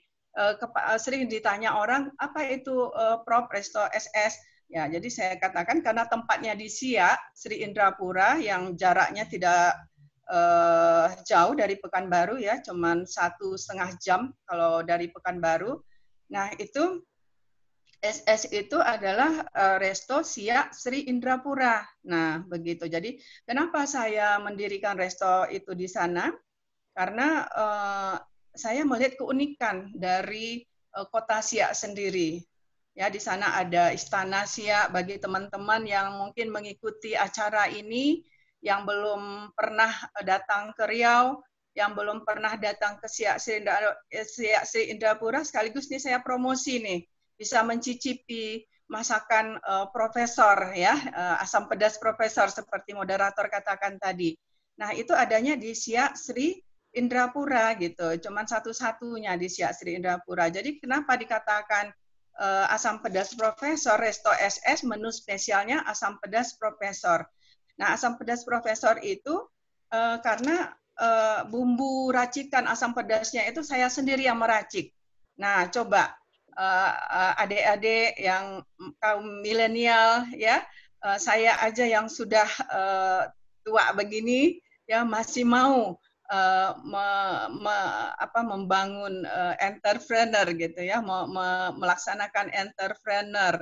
sering ditanya orang, apa itu Prof resto SS? Ya, jadi saya katakan karena tempatnya di Siak, Sri Indrapura, yang jaraknya tidak jauh dari Pekanbaru ya, cuman 1,5 jam kalau dari Pekanbaru. Nah, itu SS itu adalah resto Siak Sri Indrapura. Nah, begitu. Jadi, kenapa saya mendirikan resto itu di sana? Karena saya melihat keunikan dari kota Siak sendiri. Ya, di sana ada Istana Siak. Bagi teman-teman yang mungkin mengikuti acara ini, yang belum pernah datang ke Riau, yang belum pernah datang ke Siak Sri Indrapura, sekaligus nih saya promosi nih, bisa mencicipi masakan profesor ya, asam pedas profesor seperti moderator katakan tadi. Nah, itu adanya di Siak Sri Indrapura gitu, cuman satu-satunya di Siak Sri Indrapura. Jadi kenapa dikatakan asam pedas profesor, resto SS, menu spesialnya asam pedas profesor. Nah, asam pedas profesor itu karena bumbu racikan asam pedasnya itu saya sendiri yang meracik. Nah, coba adik-adik yang kaum milenial ya, saya aja yang sudah tua begini ya masih mau membangun entrepreneur gitu ya, melaksanakan entrepreneur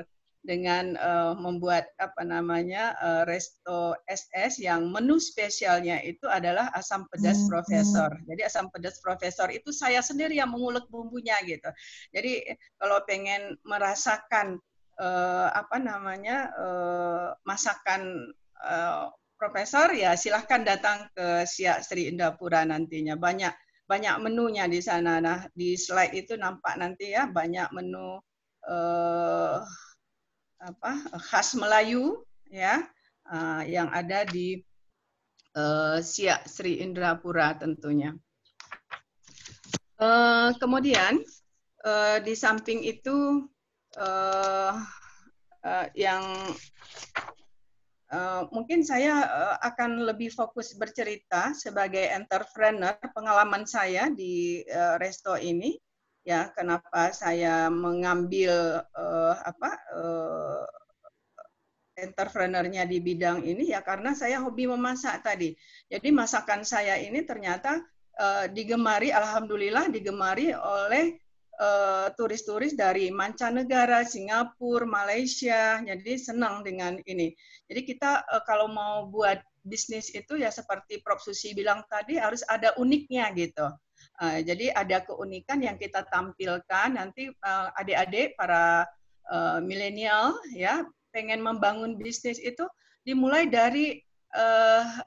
dengan membuat apa namanya resto SS yang menu spesialnya itu adalah asam pedas profesor. Jadi asam pedas profesor itu saya sendiri yang mengulek bumbunya gitu. Jadi kalau pengen merasakan apa namanya masakan profesor ya silahkan datang ke Siak Sri Indrapura nantinya. Banyak menunya di sana. Nah, di slide itu nampak nanti ya banyak menu khas Melayu ya yang ada di Siak Sri Indrapura tentunya. Kemudian di samping itu yang mungkin saya akan lebih fokus bercerita sebagai entrepreneur pengalaman saya di resto ini. Ya, kenapa saya mengambil entrepreneurnya di bidang ini ya karena saya hobi memasak tadi. Jadi masakan saya ini ternyata digemari, alhamdulillah digemari oleh turis-turis dari mancanegara, Singapura, Malaysia. Jadi senang dengan ini. Jadi kita kalau mau buat bisnis itu ya seperti Prof. Susi bilang tadi harus ada uniknya gitu. Jadi ada keunikan yang kita tampilkan nanti adik-adik para milenial ya pengen membangun bisnis itu dimulai dari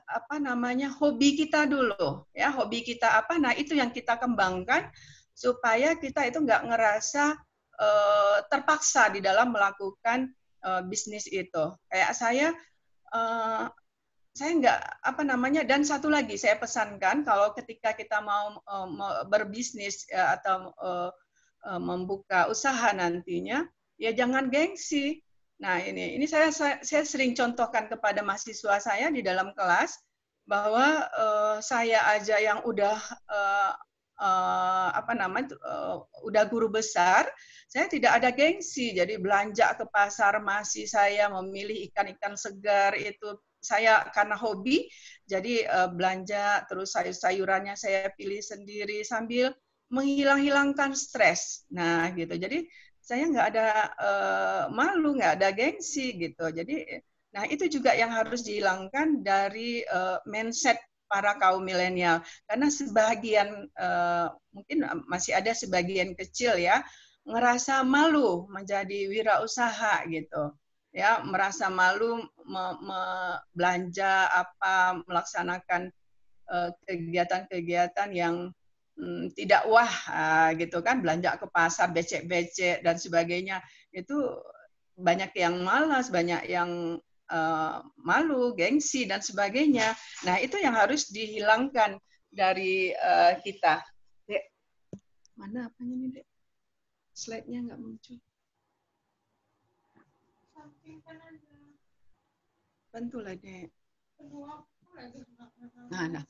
apa namanya hobi kita dulu ya, hobi kita apa, nah itu yang kita kembangkan supaya kita itu nggak ngerasa terpaksa di dalam melakukan bisnis itu. Kayak saya nggak apa namanya, dan satu lagi saya pesankan kalau ketika kita mau berbisnis atau membuka usaha nantinya ya jangan gengsi. Nah ini saya sering contohkan kepada mahasiswa saya di dalam kelas bahwa saya aja yang udah udah guru besar, saya tidak ada gengsi. Jadi belanja ke pasar masih saya memilih ikan-ikan segar itu saya karena hobi, jadi belanja terus sayur-sayurannya saya pilih sendiri sambil menghilang-hilangkan stres. Nah gitu. Jadi saya nggak ada malu, nggak ada gengsi gitu. Jadi, nah itu juga yang harus dihilangkan dari mindset para kaum milenial. Karena sebagian mungkin masih ada sebagian kecil ya ngerasa malu menjadi wirausaha gitu. Ya, merasa malu belanja apa, melaksanakan kegiatan-kegiatan yang tidak wah gitu kan, belanja ke pasar becek-becek dan sebagainya. Itu banyak yang malas, banyak yang malu, gengsi dan sebagainya. Nah, itu yang harus dihilangkan dari kita. Dek, mana apanya nih, Dek? Slide-nya nggak muncul. Bantulah, Dek. Nah.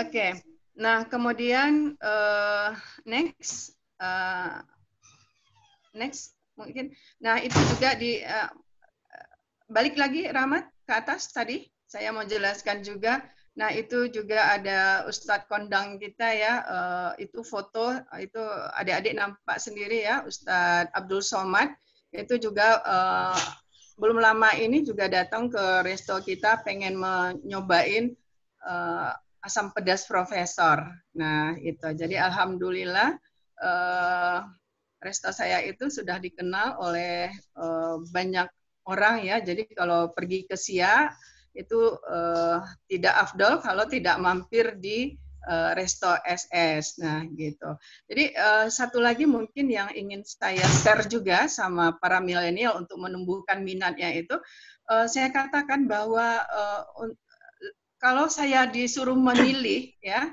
Oke. Nah, kemudian next mungkin. Nah, itu juga balik lagi Rahmat ke atas tadi. Saya mau jelaskan juga. Nah, itu juga ada Ustadz kondang kita ya. Itu foto, itu adik-adik nampak sendiri ya, Ustadz Abdul Somad. Itu juga belum lama ini juga datang ke resto kita, pengen menyobain asam pedas profesor. Nah, itu. Jadi alhamdulillah resto saya itu sudah dikenal oleh banyak orang ya. Jadi kalau pergi ke Siak itu tidak afdol kalau tidak mampir di resto SS. Nah, gitu. Jadi satu lagi mungkin yang ingin saya share juga sama para milenial untuk menumbuhkan minatnya itu, saya katakan bahwa kalau saya disuruh memilih ya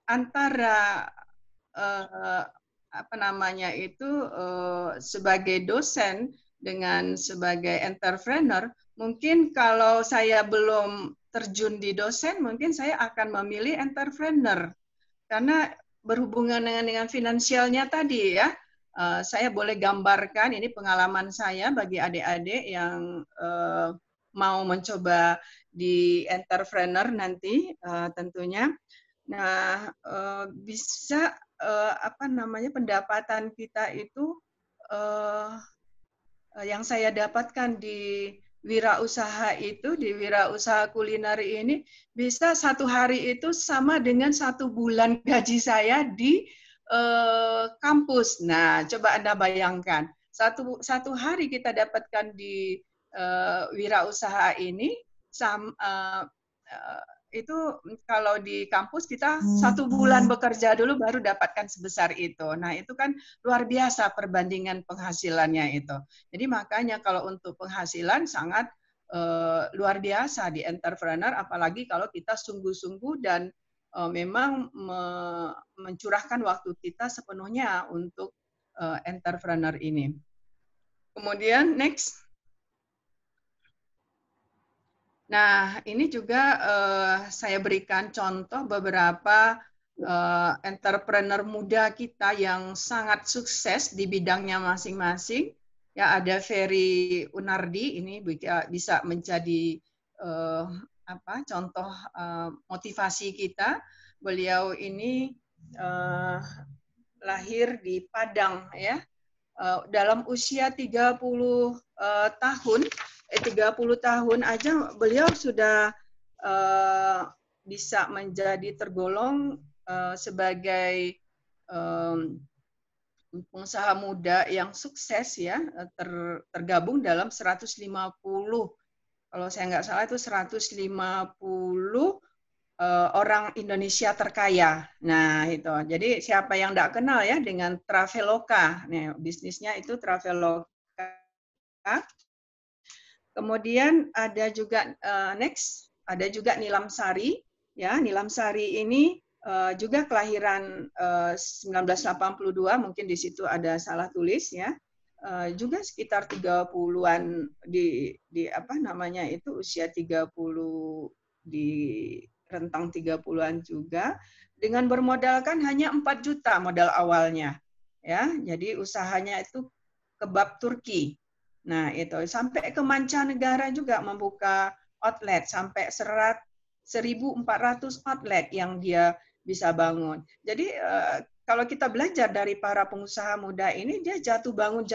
antara apa namanya itu sebagai dosen dengan sebagai entrepreneur, mungkin kalau saya belum terjun di dosen, mungkin saya akan memilih entrepreneur karena berhubungan dengan finansialnya tadi ya. Saya boleh gambarkan ini pengalaman saya bagi adik-adik yang mau mencoba di entrepreneur nanti tentunya. Nah, bisa apa namanya pendapatan kita itu yang saya dapatkan di wirausaha itu, di wirausaha kuliner ini, bisa satu hari itu sama dengan 1 bulan gaji saya di kampus. Nah, coba Anda bayangkan, satu hari kita dapatkan di wirausaha ini, itu kalau di kampus kita 1 bulan bekerja dulu baru dapatkan sebesar itu. Nah, itu kan luar biasa perbandingan penghasilannya itu. Jadi makanya kalau untuk penghasilan sangat luar biasa di entrepreneur, apalagi kalau kita sungguh-sungguh dan memang mencurahkan waktu kita sepenuhnya untuk entrepreneur ini. Kemudian next. Nah, ini juga saya berikan contoh beberapa entrepreneur muda kita yang sangat sukses di bidangnya masing-masing. Ya, ada Ferry Unardi, ini bisa menjadi contoh motivasi kita. Beliau ini lahir di Padang, ya. Dalam usia 30 tahun. 30 tahun aja beliau sudah bisa menjadi tergolong sebagai pengusaha muda yang sukses ya, tergabung dalam 150, kalau saya nggak salah itu 150 orang Indonesia terkaya. Nah, itu. Jadi siapa yang nggak kenal ya dengan Traveloka. Nah, bisnisnya itu Traveloka. Kemudian ada juga next, ada juga Nilam Sari. Ya, Nilam Sari ini juga kelahiran 1982, mungkin di situ ada salah tulis ya. Juga sekitar 30-an di apa namanya itu usia 30 di rentang 30-an juga, dengan bermodalkan hanya 4 juta modal awalnya. Ya, jadi usahanya itu kebab Turki. Nah, itu sampai ke mancanegara juga membuka outlet, sampai 1.400 outlet yang dia bisa bangun. Jadi kalau kita belajar dari para pengusaha muda ini, dia jatuh bangun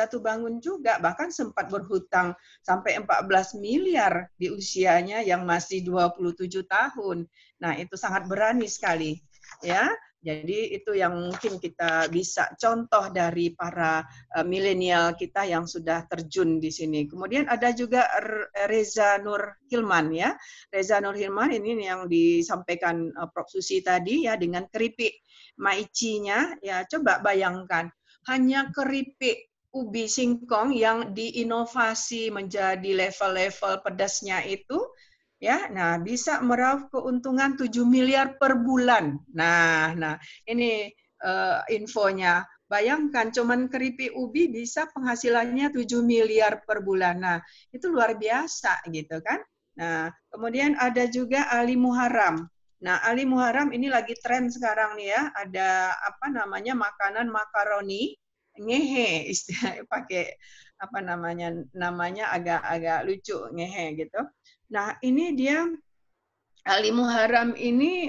juga, bahkan sempat berhutang sampai 14 miliar di usianya yang masih 27 tahun. Nah, itu sangat berani sekali. Ya. Jadi itu yang mungkin kita bisa contoh dari para milenial kita yang sudah terjun di sini. Kemudian ada juga Reza Nur Hilman ya. Reza Nur Hilman ini yang disampaikan Prof. Susi tadi ya, dengan keripik maici-nya ya, coba bayangkan hanya keripik ubi singkong yang diinovasi menjadi level-level pedasnya itu ya, nah bisa meraup keuntungan 7 miliar per bulan. Nah ini infonya. Bayangkan cuman keripik ubi bisa penghasilannya 7 miliar per bulan. Nah, itu luar biasa gitu kan. Nah, kemudian ada juga Ali Muharram. Nah, Ali Muharram ini lagi tren sekarang nih ya. Ada apa namanya, makanan makaroni ngehe, istilah pakai apa namanya agak lucu, ngehe gitu. Nah, ini dia Ali Muharram ini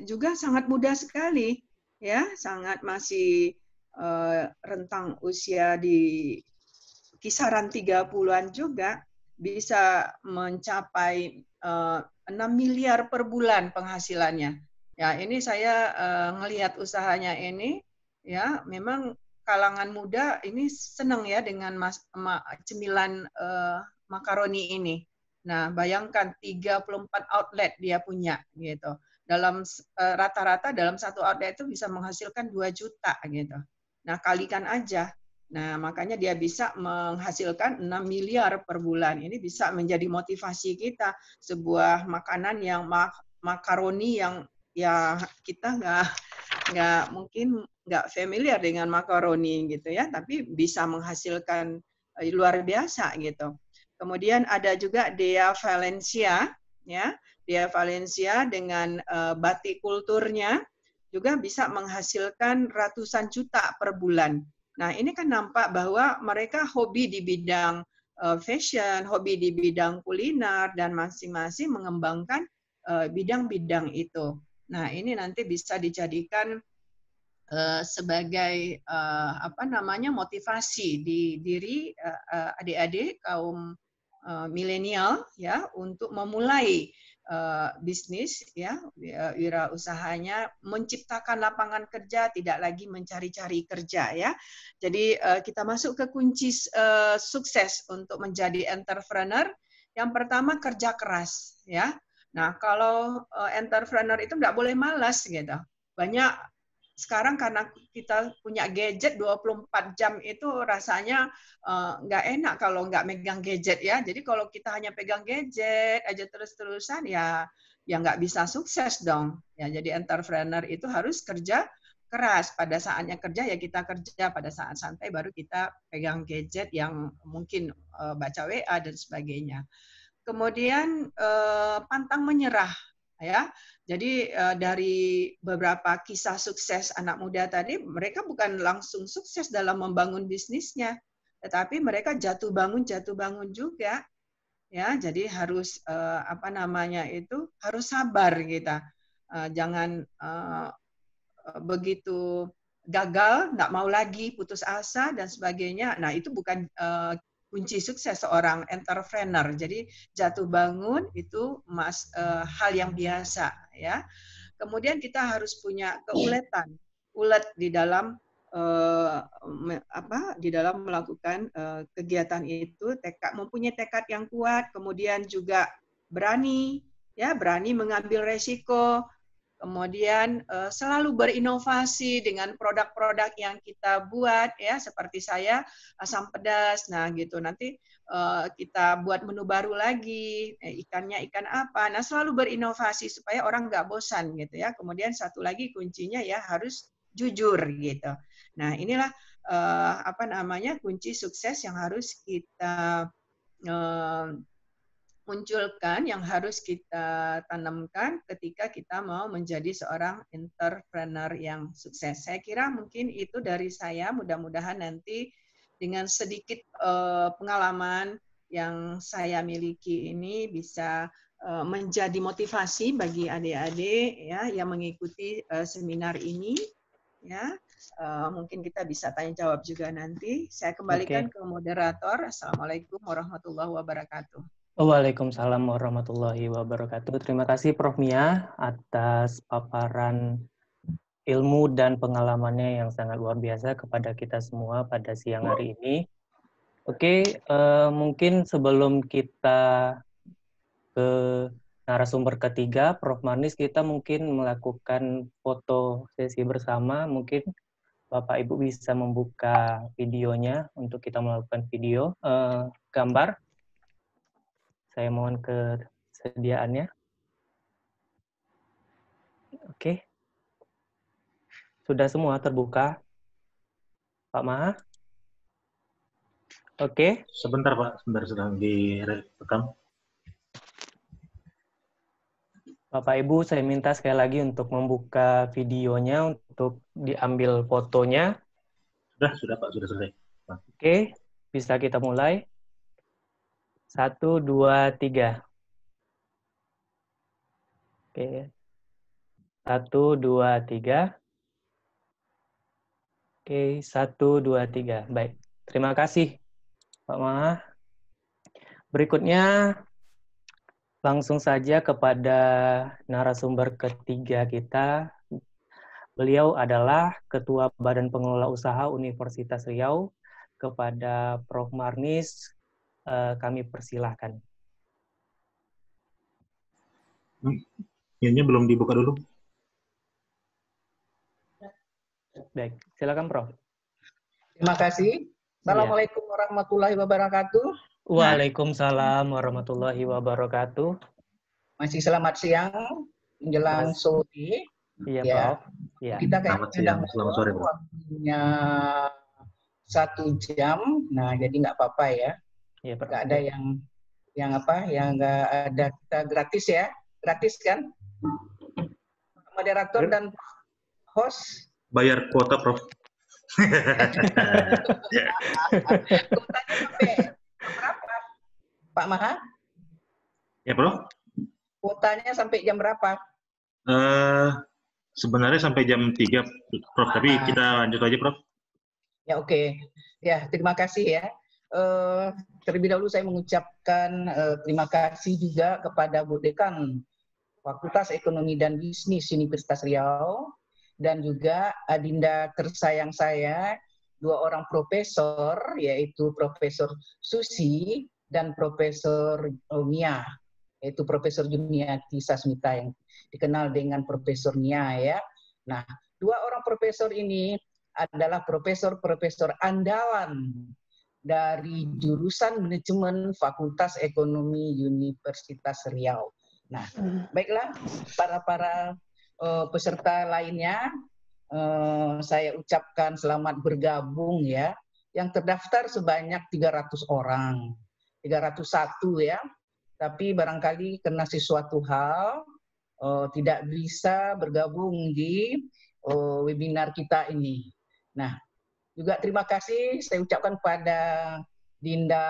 juga sangat muda sekali, ya, sangat masih rentang usia di kisaran 30-an juga, bisa mencapai 6 miliar per bulan penghasilannya. Ya, ini saya ngelihat usahanya ini, ya, memang kalangan muda ini senang ya dengan cemilan makaroni ini. Nah, bayangkan 34 outlet dia punya gitu. Dalam rata-rata dalam satu outlet itu bisa menghasilkan 2 juta gitu. Nah, kalikan aja. Nah, makanya dia bisa menghasilkan 6 miliar per bulan. Ini bisa menjadi motivasi kita, sebuah makanan yang makaroni yang ya kita nggak mungkin nggak familiar dengan makaroni gitu ya, tapi bisa menghasilkan luar biasa gitu. Kemudian ada juga Dea Valencia, ya, Dea Valencia dengan batik kulturnya juga bisa menghasilkan ratusan juta per bulan. Nah, ini kan nampak bahwa mereka hobi di bidang fashion, hobi di bidang kuliner, dan masing-masing mengembangkan bidang-bidang itu. Nah, ini nanti bisa dijadikan sebagai apa namanya, motivasi di diri adik-adik kaum milenial ya, untuk memulai bisnis ya, wirausahanya, menciptakan lapangan kerja, tidak lagi mencari-cari kerja ya. Jadi kita masuk ke kunci sukses untuk menjadi entrepreneur. Yang pertama, kerja keras ya. Nah, kalau entrepreneur itu nggak boleh malas gitu. Banyak sekarang karena kita punya gadget 24 jam itu rasanya nggak enak kalau nggak megang gadget ya. Jadi kalau kita hanya pegang gadget aja terus-terusan ya nggak bisa sukses dong. Ya, jadi entrepreneur itu harus kerja keras. Pada saatnya kerja ya kita kerja, pada saat santai baru kita pegang gadget yang mungkin baca WA dan sebagainya. Kemudian pantang menyerah ya. Jadi dari beberapa kisah sukses anak muda tadi, mereka bukan langsung sukses dalam membangun bisnisnya, tetapi mereka jatuh bangun juga ya. Jadi harus apa namanya itu, harus sabar kita. Jangan begitu gagal nggak mau lagi, putus asa dan sebagainya. Nah, itu bukan kunci sukses seorang entrepreneur. Jadi jatuh bangun itu hal yang biasa ya. Kemudian kita harus punya keuletan, ulet di dalam di dalam melakukan kegiatan itu, mempunyai tekad yang kuat, kemudian juga berani mengambil resiko. Kemudian selalu berinovasi dengan produk-produk yang kita buat ya, seperti saya asam pedas. Nah, gitu. Nanti kita buat menu baru lagi, ikannya ikan apa. Nah, selalu berinovasi supaya orang nggak bosan gitu ya. Kemudian satu lagi kuncinya ya, harus jujur gitu. Nah, inilah apa namanya, kunci sukses yang harus kita munculkan, yang harus kita tanamkan ketika kita mau menjadi seorang entrepreneur yang sukses. Saya kira mungkin itu dari saya, mudah-mudahan nanti dengan sedikit pengalaman yang saya miliki ini bisa menjadi motivasi bagi adik-adik ya yang mengikuti seminar ini ya. Mungkin kita bisa tanya jawab juga nanti. Saya kembalikan ke moderator. Assalamualaikum warahmatullahi wabarakatuh. Waalaikumsalam warahmatullahi wabarakatuh. Terima kasih Prof. Mia atas paparan ilmu dan pengalamannya yang sangat luar biasa kepada kita semua pada siang hari ini. Oke, mungkin sebelum kita ke narasumber ketiga, Prof. Marnis, kita mungkin melakukan foto sesi bersama. Mungkin Bapak Ibu bisa membuka videonya untuk kita melakukan video gambar. Saya mohon kesediaannya. Oke. Sudah semua terbuka, Pak Maha? Oke. Sebentar Pak, sebentar sedang direkam. Bapak Ibu, saya minta sekali lagi untuk membuka videonya untuk diambil fotonya. Sudah Pak, sudah selesai. Oke, bisa kita mulai. 1, 2, 3. Oke. 1, 2, 3. Oke, 1, 2, 3. Baik. Terima kasih, Pak Maha. Berikutnya, langsung saja kepada narasumber ketiga kita. Beliau adalah Ketua Badan Pengelola Usaha Universitas Riau. Kepada Prof. Marnis, kami persilahkan. Ini belum dibuka dulu. Baik, silakan Prof. Terima kasih. Assalamualaikum warahmatullahi wabarakatuh. Waalaikumsalam warahmatullahi wabarakatuh. Masih selamat siang menjelang sore. Iya, Ya. Prof. Ya. Kita Selamat siang, selamat sore, Bro. Waktunya 1 jam. Nah, jadi nggak apa-apa ya. Iya, Prof. Nggak ada yang nggak ada, kita gratis ya. Gratis kan? Moderator dan host. Bayar kuota, Prof. Kuotanya sampai berapa? Pak Maha? Ya, Prof. Kuotanya sampai jam berapa? Sebenarnya sampai jam 3, Prof. Tapi kita lanjut aja, Prof. Ya, oke. Ya, terima kasih ya. Terlebih dahulu saya mengucapkan terima kasih juga kepada Bu Dekan Fakultas Ekonomi dan Bisnis Universitas Riau, dan juga adinda tersayang saya, 2 orang profesor, yaitu Profesor Susi dan Profesor Mia, yaitu Profesor Juniati Sasmita yang dikenal dengan Profesor Mia ya. Nah, 2 orang profesor ini adalah profesor-profesor andalan dari jurusan manajemen Fakultas Ekonomi Universitas Riau. Nah, baiklah para peserta lainnya, saya ucapkan selamat bergabung ya. Yang terdaftar sebanyak 300 orang, 301 ya. Tapi barangkali karena sesuatu hal tidak bisa bergabung di webinar kita ini. Nah, juga terima kasih saya ucapkan pada Dinda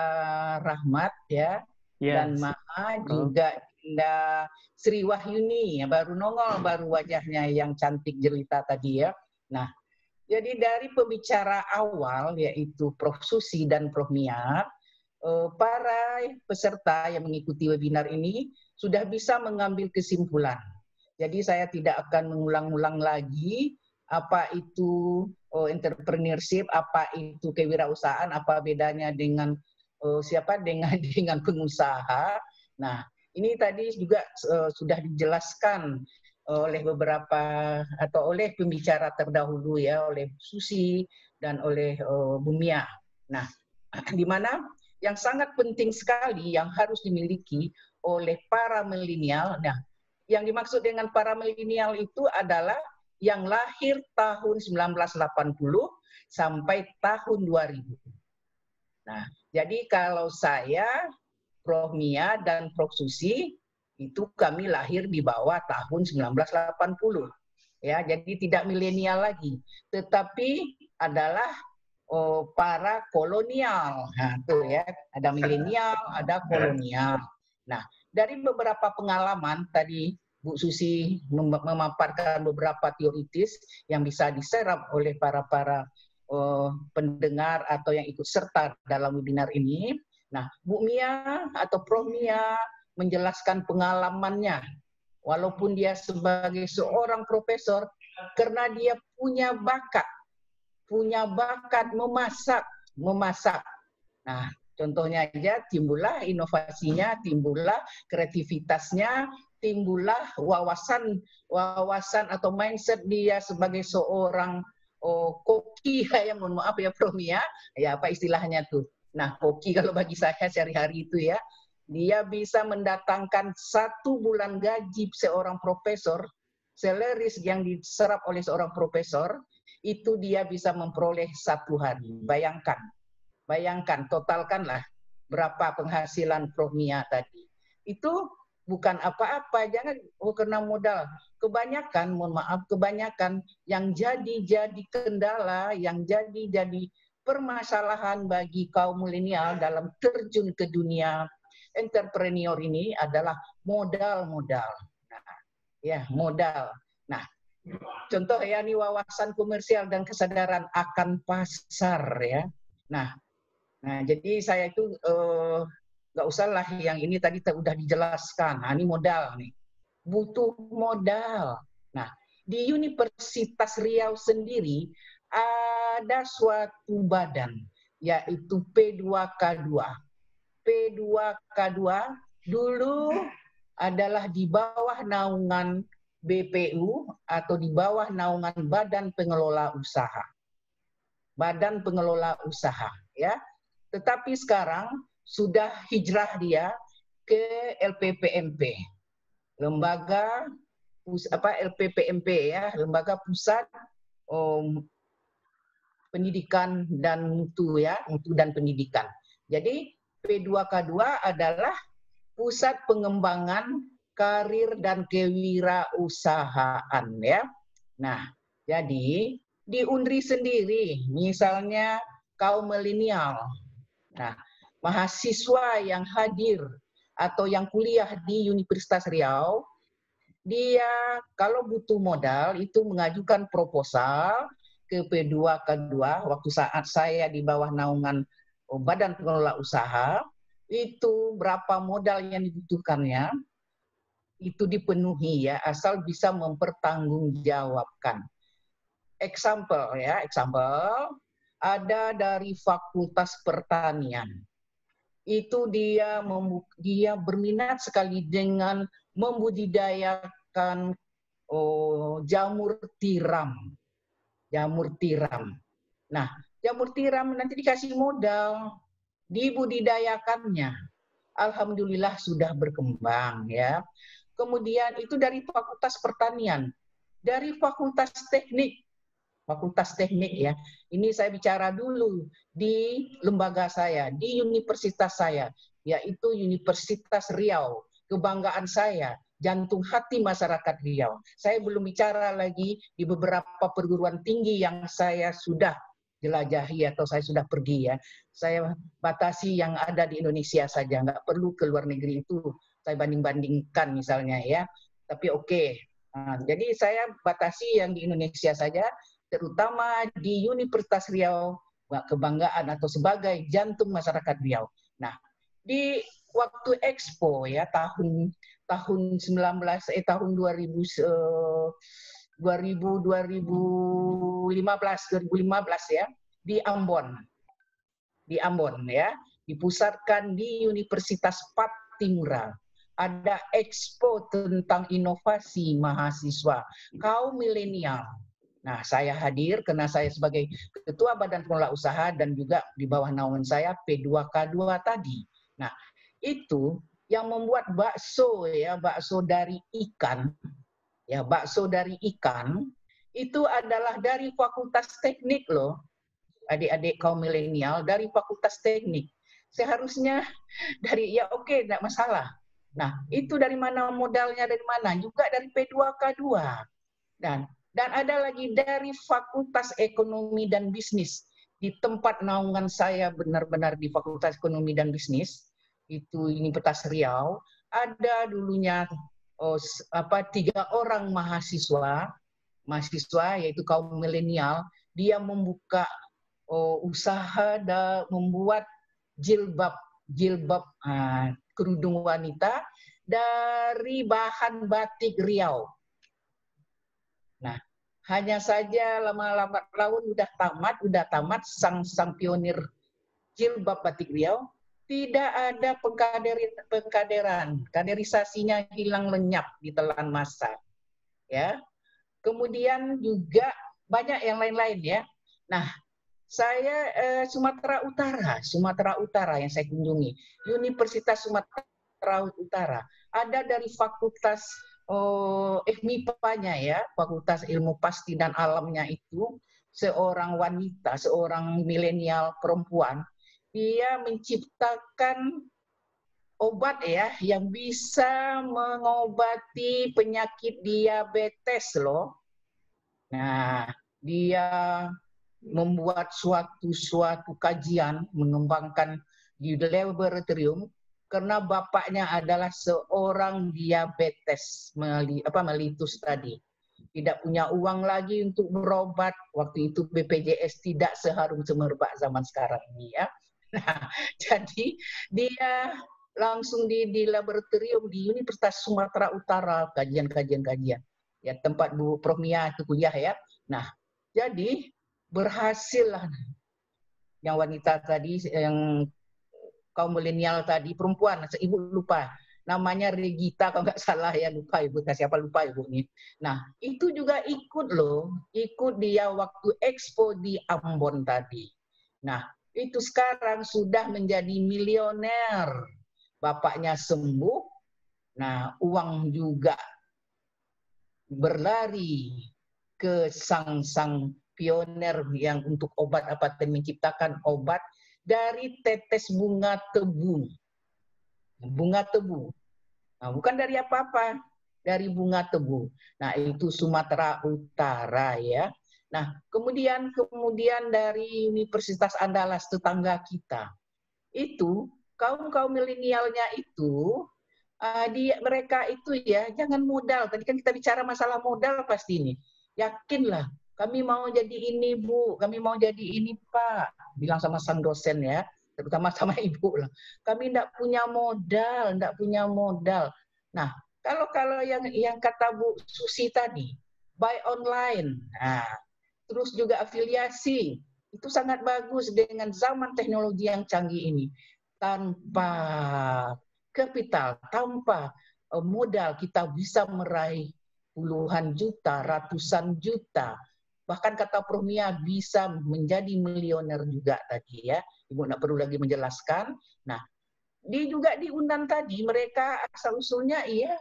Rahmat ya, dan Maha, juga Dinda Sri Wahyuni, baru nongol, baru wajahnya yang cantik jelita tadi ya. Nah, jadi dari pembicara awal yaitu Prof. Susi dan Prof. Mia, para peserta yang mengikuti webinar ini sudah bisa mengambil kesimpulan. Jadi saya tidak akan mengulang-ulang lagi apa itu entrepreneurship, apa itu kewirausahaan, apa bedanya dengan dengan pengusaha. Nah, ini tadi juga sudah dijelaskan oleh beberapa atau oleh pembicara terdahulu ya, oleh Susi dan oleh Bu Mia. Nah, di mana yang sangat penting sekali yang harus dimiliki oleh para milenial. Nah, yang dimaksud dengan para milenial itu adalah yang lahir tahun 1980 sampai tahun 2000. Nah, jadi kalau saya, Prof. Mia dan Prof. Susi itu kami lahir di bawah tahun 1980. Ya, jadi tidak milenial lagi, tetapi adalah para kolonial. Nah, tuh ya, ada milenial, ada kolonial. Nah, dari beberapa pengalaman tadi Bu Susi memaparkan beberapa teoritis yang bisa diserap oleh para pendengar atau yang ikut serta dalam webinar ini. Nah, Bu Mia atau Prof. Mia menjelaskan pengalamannya. Walaupun dia sebagai seorang profesor, karena dia punya bakat memasak. Nah, contohnya aja timbullah inovasinya, timbullah kreativitasnya, timbullah wawasan atau mindset dia sebagai seorang koki ya, mohon maaf ya Prof ya apa istilahnya tuh. Nah, koki kalau bagi saya sehari-hari itu ya, dia bisa mendatangkan 1 bulan gaji seorang profesor, salaris yang diserap oleh seorang profesor, itu dia bisa memperoleh 1 hari. Bayangkan, totalkanlah berapa penghasilan Prof Mia tadi. Itu bukan apa-apa, jangan kena modal. Kebanyakan yang jadi kendala, yang jadi permasalahan bagi kaum milenial dalam terjun ke dunia entrepreneur ini adalah modal. Nah, ya, modal. Nah, contoh ya, ini wawasan komersial dan kesadaran akan pasar ya. Nah, jadi saya itu nggak usah lah yang ini tadi udah dijelaskan. Nah, ini modal nih, butuh modal. Nah, di Universitas Riau sendiri ada suatu badan yaitu P2K2. P2K2 dulu adalah di bawah naungan BPU atau di bawah naungan Badan Pengelola Usaha. Badan Pengelola Usaha ya. Tetapi sekarang sudah hijrah dia ke LPPMP. Lembaga LPPMP ya, Lembaga Pusat Pendidikan dan Mutu ya, Mutu dan Pendidikan. Jadi P2K2 adalah pusat pengembangan karir dan kewirausahaan ya. Nah, jadi di Unri sendiri, misalnya kaum milenial, nah mahasiswa yang hadir atau yang kuliah di Universitas Riau, dia kalau butuh modal itu mengajukan proposal ke P2K2 waktu saat saya di bawah naungan Badan Pengelola Usaha, itu berapa modal yang dibutuhkannya, itu dipenuhi ya, asal bisa mempertanggungjawabkan. Example ada dari Fakultas Pertanian. Itu dia berminat sekali dengan membudidayakan jamur tiram. Nah, jamur tiram nanti dikasih modal, dibudidayakannya. Alhamdulillah sudah berkembang ya. Kemudian itu dari Fakultas Pertanian, dari Fakultas Teknik ya. Ini saya bicara dulu di lembaga saya, di universitas saya, yaitu Universitas Riau. Kebanggaan saya, jantung hati masyarakat Riau. Saya belum bicara lagi di beberapa perguruan tinggi yang saya sudah jelajahi atau saya sudah pergi ya. Saya batasi yang ada di Indonesia saja, nggak perlu ke luar negeri itu saya banding-bandingkan misalnya ya. Tapi oke. Nah, jadi saya batasi yang di Indonesia saja, terutama di Universitas Riau, kebanggaan atau sebagai jantung masyarakat Riau. Nah, di waktu Expo ya tahun 2015 ya, di Ambon ya, dipusatkan di Universitas Patimura. Ada expo tentang inovasi mahasiswa kaum milenial. Nah, saya hadir karena saya sebagai Ketua Badan Pengelola Usaha dan juga di bawah naungan saya P2K2 tadi. Nah, itu yang membuat bakso dari ikan. Ya, bakso dari ikan itu adalah dari Fakultas Teknik loh. Adik-adik kaum milenial dari Fakultas Teknik. Seharusnya dari enggak masalah. Nah, itu dari mana modalnya, dari mana? Juga dari P2K2. Dan ada lagi dari Fakultas Ekonomi dan Bisnis. Di tempat naungan saya benar-benar di Fakultas Ekonomi dan Bisnis, itu Universitas Riau, ada dulunya 3 orang mahasiswa yaitu kaum milenial, dia membuka usaha membuat jilbab kerudung wanita dari bahan batik Riau. Nah, Hanya saja lama-lama laun udah tamat sang pionir jilbab batik Riau, tidak ada pengkaderan, kaderisasinya hilang lenyap di telan masa. Ya, kemudian juga banyak yang lain-lain ya. Nah, saya Sumatera Utara yang saya kunjungi, Universitas Sumatera Utara, ada dari Fakultas MIPA-nya ya, Fakultas Ilmu Pasti dan Alamnya itu, seorang wanita, seorang milenial perempuan, dia menciptakan obat ya yang bisa mengobati penyakit diabetes loh. Nah, dia membuat suatu kajian, mengembangkan di laboratorium karena bapaknya adalah seorang diabetes melitus tadi. Tidak punya uang lagi untuk berobat. Waktu itu BPJS tidak seharum semerbak zaman sekarang ini ya. Nah, jadi dia langsung di laboratorium di Universitas Sumatera Utara kajian. Ya, tempat Bu Prof Mia itu kuliah ya. Nah, jadi berhasil lah yang wanita tadi, yang kaum milenial tadi, perempuan, ibu lupa namanya, Regita kalau nggak salah ya, lupa ibu, siapa lupa ibu ini. Nah, itu juga ikut dia waktu expo di Ambon tadi. Nah, itu sekarang sudah menjadi milioner. Bapaknya sembuh, nah uang juga berlari ke sang pioner yang untuk obat dan menciptakan obat dari tetes bunga tebu. Nah, bukan dari apa-apa, dari bunga tebu. Nah, itu Sumatera Utara ya. Nah, kemudian dari Universitas Andalas tetangga kita. Itu kaum milenialnya itu mereka itu ya jangan modal. Tadi kan kita bicara masalah modal pasti ini. Yakinlah, kami mau jadi ini Bu, kami mau jadi ini Pak. Bilang sama sang dosen ya, terutama sama ibu lah. Kami tidak punya modal. Nah, kalau yang kata Bu Susi tadi, buy online, nah, terus juga afiliasi, itu sangat bagus dengan zaman teknologi yang canggih ini. Tanpa kapital, tanpa modal, kita bisa meraih puluhan juta, ratusan juta. Bahkan kata Prof Mia bisa menjadi milioner juga tadi ya. Ibu nggak perlu lagi menjelaskan. Nah, dia juga diundang tadi, mereka asal-usulnya iya,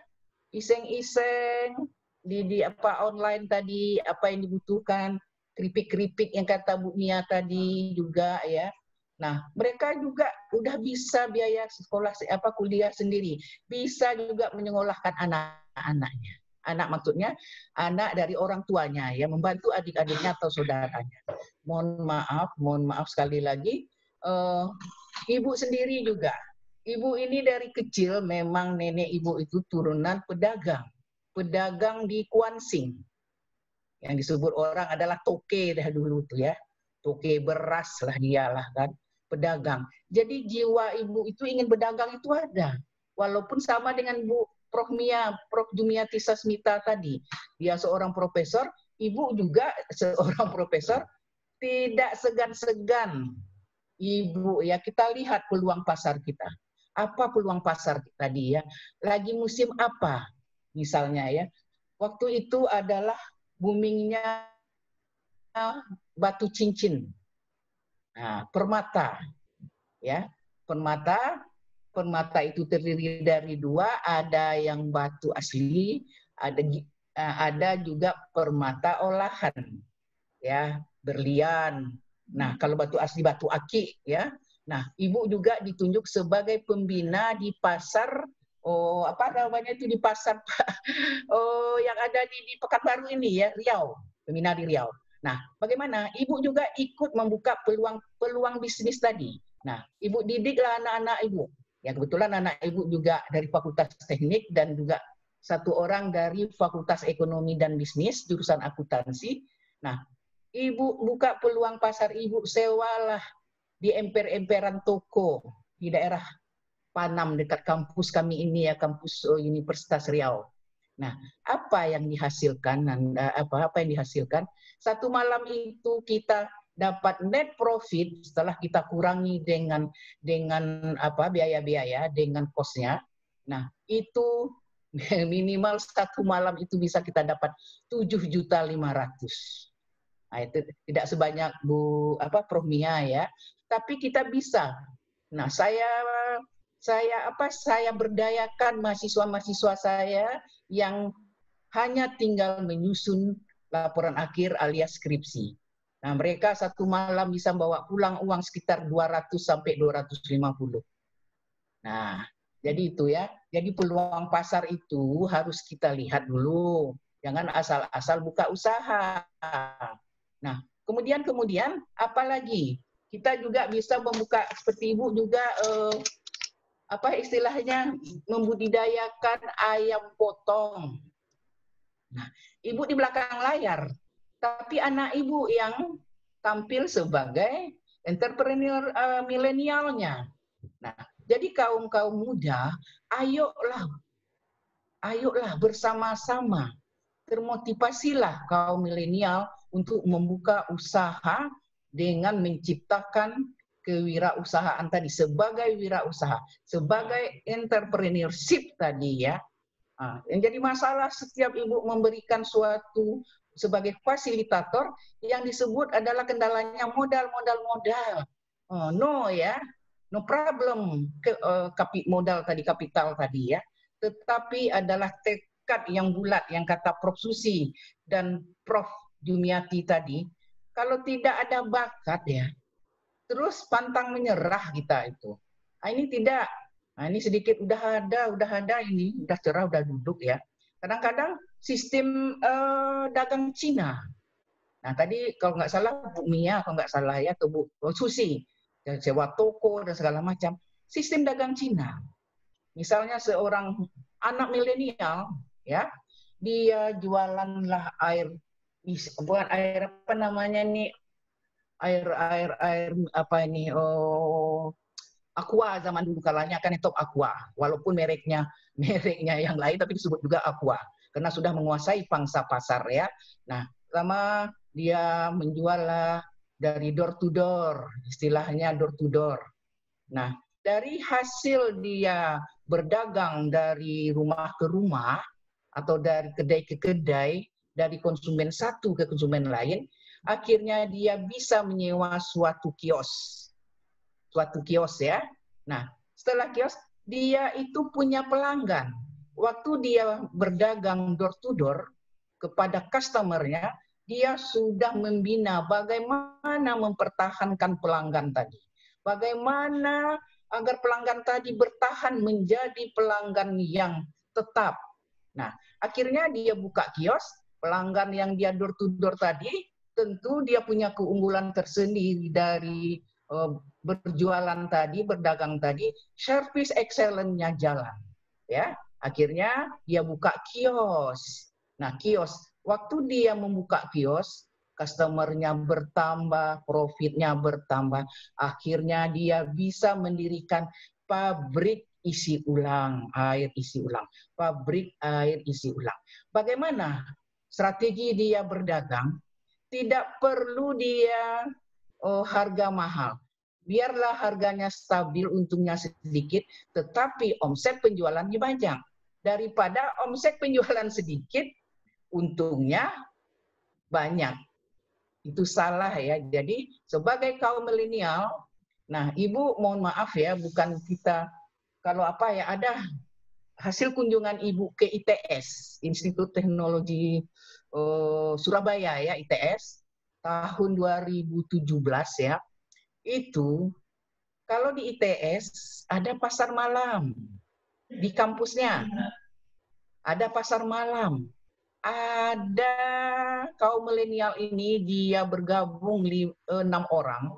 iseng-iseng, di online tadi, apa yang dibutuhkan, keripik-keripik yang kata Bu Mia tadi juga ya. Nah, mereka juga udah bisa biaya sekolah kuliah sendiri, bisa juga menyekolahkan anak-anaknya. Anak maksudnya anak dari orang tuanya ya, membantu adik-adiknya atau saudaranya. Mohon maaf sekali lagi, ibu sendiri juga. Ibu ini dari kecil memang nenek ibu itu turunan pedagang di Kuansing. Yang disebut orang adalah toke dah dulu tuh ya. Toke beras lah dialah kan, pedagang. Jadi jiwa ibu itu ingin berdagang itu ada. Walaupun sama dengan Bu Prof Jumiati Sasmita tadi. Dia seorang profesor, ibu juga seorang profesor, tidak segan-segan. Ibu ya, kita lihat peluang pasar kita. Apa peluang pasar tadi ya? Lagi musim apa? Misalnya ya. Waktu itu adalah boomingnya batu cincin. Nah, permata. Ya, permata itu terdiri dari dua, ada yang batu asli, ada juga permata olahan. Ya, berlian. Nah, kalau batu asli batu akik ya. Nah, ibu juga ditunjuk sebagai pembina di pasar apa namanya itu, di pasar yang ada di Pekanbaru ini ya, Riau, pembina di Riau. Nah, bagaimana? Ibu juga ikut membuka peluang bisnis tadi. Nah, ibu didiklah anak-anak ibu. Ya, kebetulan anak ibu juga dari Fakultas Teknik dan juga satu orang dari Fakultas Ekonomi dan Bisnis, jurusan akuntansi. Nah, ibu buka peluang pasar, ibu sewalah di emper-emperan toko di daerah Panam dekat kampus kami ini ya, kampus Universitas Riau. Nah, apa yang dihasilkan? Apa yang dihasilkan? Satu malam itu kita dapat net profit setelah kita kurangi dengan biaya-biaya, dengan kosnya. Nah, itu minimal satu malam itu bisa kita dapat 7.500.000. Nah, itu tidak sebanyak Prof Mia ya, tapi kita bisa. Nah, saya berdayakan mahasiswa-mahasiswa saya yang hanya tinggal menyusun laporan akhir alias skripsi. Nah, mereka satu malam bisa bawa pulang uang sekitar 200 sampai 250. Nah, jadi itu ya. Jadi peluang pasar itu harus kita lihat dulu. Jangan asal-asal buka usaha. Nah, kemudian apalagi? Kita juga bisa membuka, seperti Ibu juga istilahnya membudidayakan ayam potong. Nah, Ibu di belakang layar, tapi anak Ibu yang tampil sebagai entrepreneur milenialnya. Nah, jadi kaum muda, ayolah bersama-sama, termotivasilah kaum milenial untuk membuka usaha dengan menciptakan kewirausahaan tadi, sebagai wirausaha, sebagai entrepreneurship tadi ya. Yang jadi masalah setiap Ibu memberikan suatu sebagai fasilitator, yang disebut adalah kendalanya modal. No ya, no problem modal tadi, kapital tadi ya. Tetapi adalah tekad yang bulat, yang kata Prof Susi dan Prof Jumiati tadi. Kalau tidak ada bakat ya, terus pantang menyerah kita itu. Ini tidak. Ini sedikit udah ada ini, udah cerah, udah duduk ya. Kadang-kadang sistem dagang Cina. Nah, tadi kalau nggak salah Bu Mia, kalau nggak salah ya, atau Bu Susi, sewa toko dan segala macam. Sistem dagang Cina. Misalnya seorang anak milenial, ya, dia jualanlah air, bukan air apa namanya nih, air apa ini, Aqua zaman dulu kalanya kan itu Aqua, walaupun mereknya yang lain tapi disebut juga Aqua karena sudah menguasai pangsa pasar ya. Nah, pertama dia menjual dari door to door, istilahnya door to door. Nah, dari hasil dia berdagang dari rumah ke rumah atau dari kedai ke kedai, dari konsumen satu ke konsumen lain, akhirnya dia bisa menyewa suatu kios ya. Nah, setelah kios, dia itu punya pelanggan. Waktu dia berdagang door to door kepada customer-nya, dia sudah membina bagaimana mempertahankan pelanggan tadi. Bagaimana agar pelanggan tadi bertahan menjadi pelanggan yang tetap. Nah, akhirnya dia buka kios, pelanggan yang dia door to door tadi, tentu dia punya keunggulan tersendiri dari berjualan tadi, berdagang tadi, service excellence-nya jalan. Ya, akhirnya dia buka kios. Nah, kios, waktu dia membuka kios, customer-nya bertambah, profit-nya bertambah, akhirnya dia bisa mendirikan pabrik isi ulang, air isi ulang. Pabrik air isi ulang. Bagaimana strategi dia berdagang? Tidak perlu dia harga mahal. Biarlah harganya stabil, untungnya sedikit, tetapi omset penjualannya banyak. Daripada omset penjualan sedikit, untungnya banyak. Itu salah ya. Jadi sebagai kaum milenial, nah Ibu mohon maaf ya, bukan kita, kalau apa ya, ada hasil kunjungan Ibu ke ITS, Institut Teknologi Surabaya ya, ITS, tahun 2017 ya, itu kalau di ITS ada pasar malam di kampusnya, ada pasar malam, ada kaum milenial ini dia bergabung 6 orang,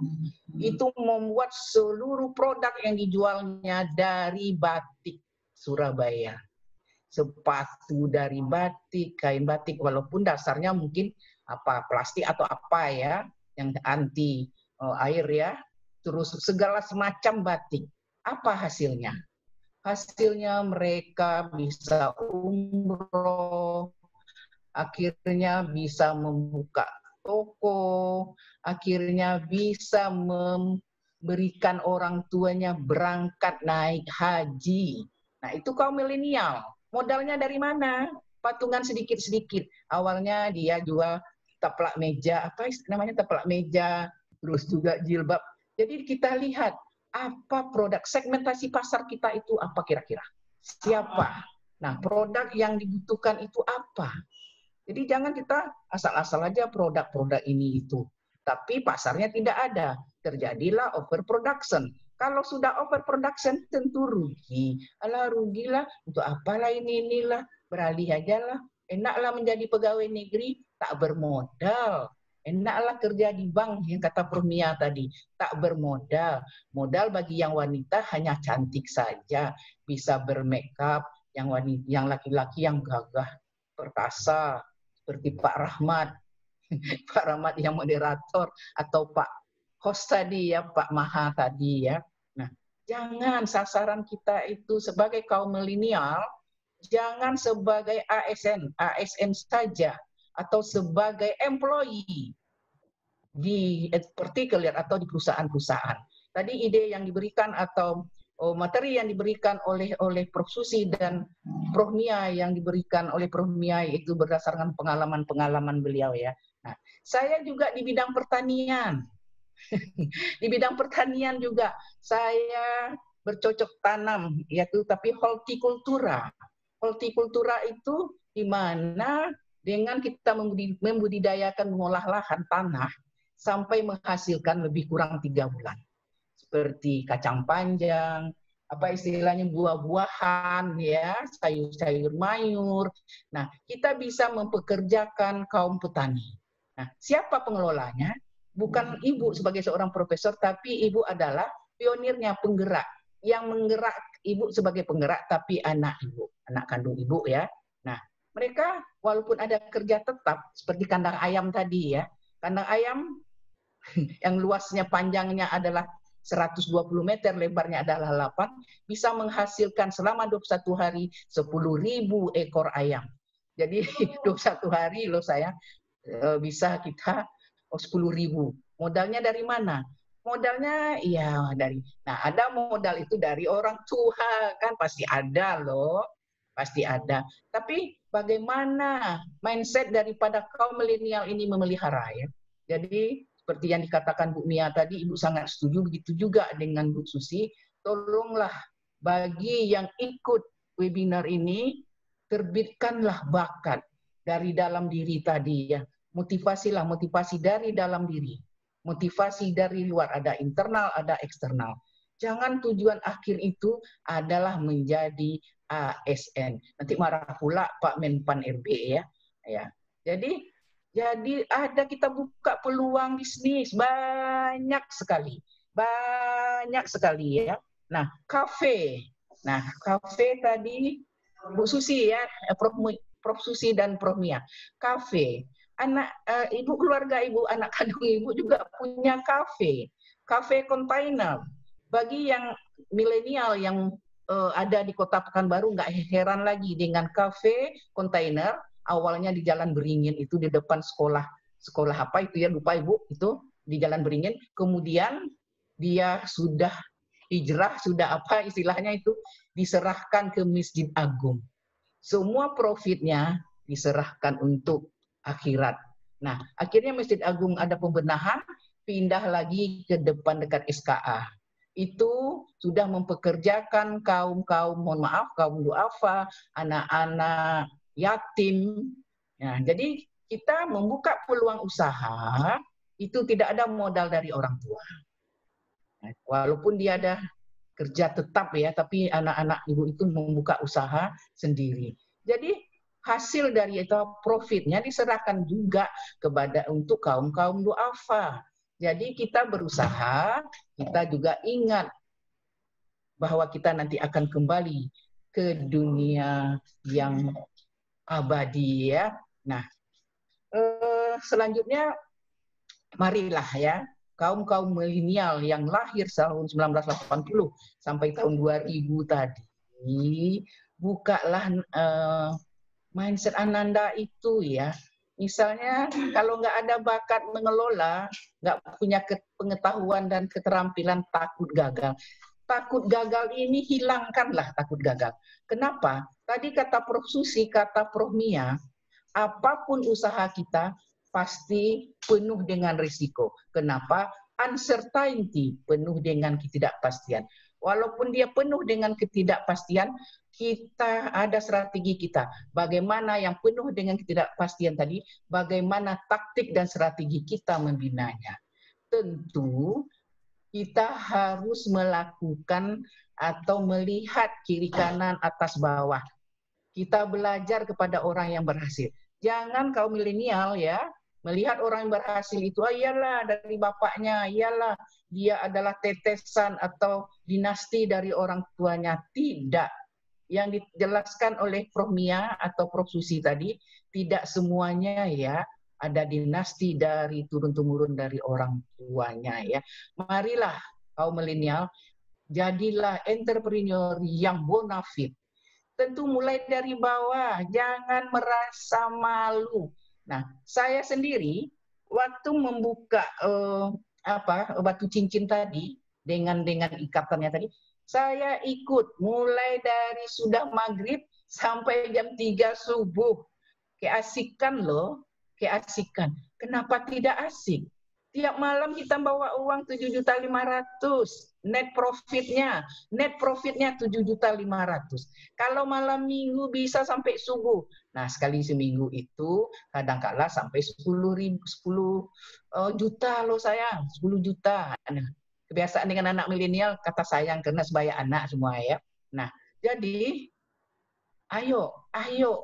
itu membuat seluruh produk yang dijualnya dari batik Surabaya, sepatu dari batik, kain batik, walaupun dasarnya mungkin plastik atau apa ya, yang anti air ya, terus segala semacam batik. Apa hasilnya? hasilnya mereka bisa umroh, akhirnya bisa membuka toko, akhirnya bisa memberikan orang tuanya berangkat naik haji. Nah, itu kaum milenial. Modalnya dari mana? Patungan sedikit-sedikit. Awalnya dia jual taplak meja, apa namanya taplak meja, terus juga jilbab. Jadi kita lihat apa produk segmentasi pasar kita itu apa kira-kira? Siapa? Nah, produk yang dibutuhkan itu apa? Jadi jangan kita asal-asal aja produk-produk ini itu. Tapi pasarnya tidak ada. Terjadilah overproduction. Kalau sudah overproduction tentu rugi. Alah rugilah, untuk apalah inilah, beralih aja lah. Enaklah menjadi pegawai negeri, tak bermodal. Enaklah kerja di bank, yang kata Prof. Mia tadi, tak bermodal. Modal bagi yang wanita hanya cantik saja. Bisa bermakeup, yang laki-laki yang gagah, perkasa, seperti Pak Rahmat, Pak Rahmat yang moderator, atau Pak host tadi ya, Pak Maha tadi ya. Nah, jangan sasaran kita itu sebagai kaum milenial, jangan sebagai ASN saja, atau sebagai employee di particular atau di perusahaan-perusahaan. Tadi ide yang diberikan atau materi yang diberikan oleh Prof. Susi dan Prof. Mia yang diberikan oleh Prof. Mia itu berdasarkan pengalaman-pengalaman beliau ya. Nah, saya juga di bidang pertanian. Di bidang pertanian juga saya bercocok tanam yaitu tapi hortikultura. Hortikultura itu di mana dengan kita membudidayakan mengolah lahan tanah sampai menghasilkan lebih kurang 3 bulan. Seperti kacang panjang, apa istilahnya buah-buahan ya, sayur-sayur mayur. Nah, kita bisa mempekerjakan kaum petani. Nah, siapa pengelolanya? Bukan ibu sebagai seorang profesor, tapi ibu adalah pionirnya, penggerak. Yang menggerak ibu sebagai penggerak, tapi anak ibu, anak kandung ibu ya. Nah, mereka walaupun ada kerja tetap, seperti kandang ayam tadi ya, kandang ayam yang luasnya panjangnya adalah 120 meter, lebarnya adalah 8, bisa menghasilkan selama 21 hari 10.000 ekor ayam. Jadi 21 hari loh saya, bisa kita 10.000. Modalnya dari mana? Modalnya ya dari, nah ada modal itu dari orang tua, kan pasti ada loh, pasti ada. Tapi bagaimana mindset daripada kaum milenial ini memelihara ya? Jadi seperti yang dikatakan Bu Mia tadi, Ibu sangat setuju, begitu juga dengan Bu Susi. Tolonglah bagi yang ikut webinar ini, terbitkanlah bakat dari dalam diri tadi ya. Motivasi dari dalam diri. Motivasi dari luar, ada internal, ada eksternal. Jangan tujuan akhir itu adalah menjadi ASN. Nanti marah pula Pak Menpan RB ya. Jadi ada kita buka peluang bisnis banyak sekali ya. Nah, kafe tadi Bu Susi ya, Prof. Susi dan Prof. Mia. Kafe, ibu keluarga ibu, anak kandung ibu juga punya kafe kontainer. Bagi yang milenial yang ada di Kota Pekanbaru, nggak heran lagi dengan kafe kontainer. Awalnya di Jalan Beringin itu di depan sekolah apa itu ya, lupa ibu, itu di Jalan Beringin. Kemudian dia sudah hijrah, sudah apa istilahnya itu, diserahkan ke Masjid Agung. Semua profitnya diserahkan untuk akhirat. Nah, akhirnya Masjid Agung ada pembenahan, pindah lagi ke depan dekat SKA. Itu sudah mempekerjakan kaum duafa, anak-anak yatim. Nah, jadi kita membuka peluang usaha itu tidak ada modal dari orang tua. Walaupun dia ada kerja tetap ya, tapi anak-anak ibu itu membuka usaha sendiri. Jadi hasil dari itu profitnya diserahkan juga kepada untuk kaum duafa. Jadi kita berusaha, kita juga ingat bahwa kita nanti akan kembali ke dunia yang abadi ya. Nah, selanjutnya marilah ya kaum milenial yang lahir tahun 1980 sampai tahun 2000 tadi. Jadi bukalah mindset Ananda itu ya. Misalnya kalau nggak ada bakat mengelola, nggak punya pengetahuan dan keterampilan, takut gagal. Takut gagal ini hilangkanlah takut gagal. Kenapa? Tadi kata Prof. Susi, kata Prof. Mia, apapun usaha kita pasti penuh dengan risiko. Kenapa? Uncertainty, penuh dengan ketidakpastian. Walaupun dia penuh dengan ketidakpastian, kita ada strategi kita. Bagaimana yang penuh dengan ketidakpastian tadi, bagaimana taktik dan strategi kita membinanya. Tentu kita harus melakukan atau melihat kiri kanan atas bawah. Kita belajar kepada orang yang berhasil. Jangan kaum milenial ya, melihat orang yang berhasil itu, iyalah dari bapaknya, iyalah dia adalah tetesan atau dinasti dari orang tuanya. Tidak. Yang dijelaskan oleh Prof. Mia atau Prof. Susi tadi, tidak semuanya ya ada dinasti dari turun-temurun dari orang tuanya ya. Marilah kaum milenial, jadilah entrepreneur yang bonafide. Tentu mulai dari bawah, jangan merasa malu. Nah, saya sendiri waktu membuka batu cincin tadi dengan ikatannya tadi, saya ikut mulai dari sudah maghrib sampai jam 3 subuh. Keasikan loh, keasikan. Kenapa tidak asik? Tiap malam kita bawa uang 7.500.000, net profitnya 7.500.000. Kalau malam minggu bisa sampai subuh. Nah, sekali seminggu itu kadang-kala sampai 10 juta loh sayang, 10 juta. Nah, kebiasaan dengan anak milenial kata sayang karena sebaya anak semua ya. Nah, jadi ayo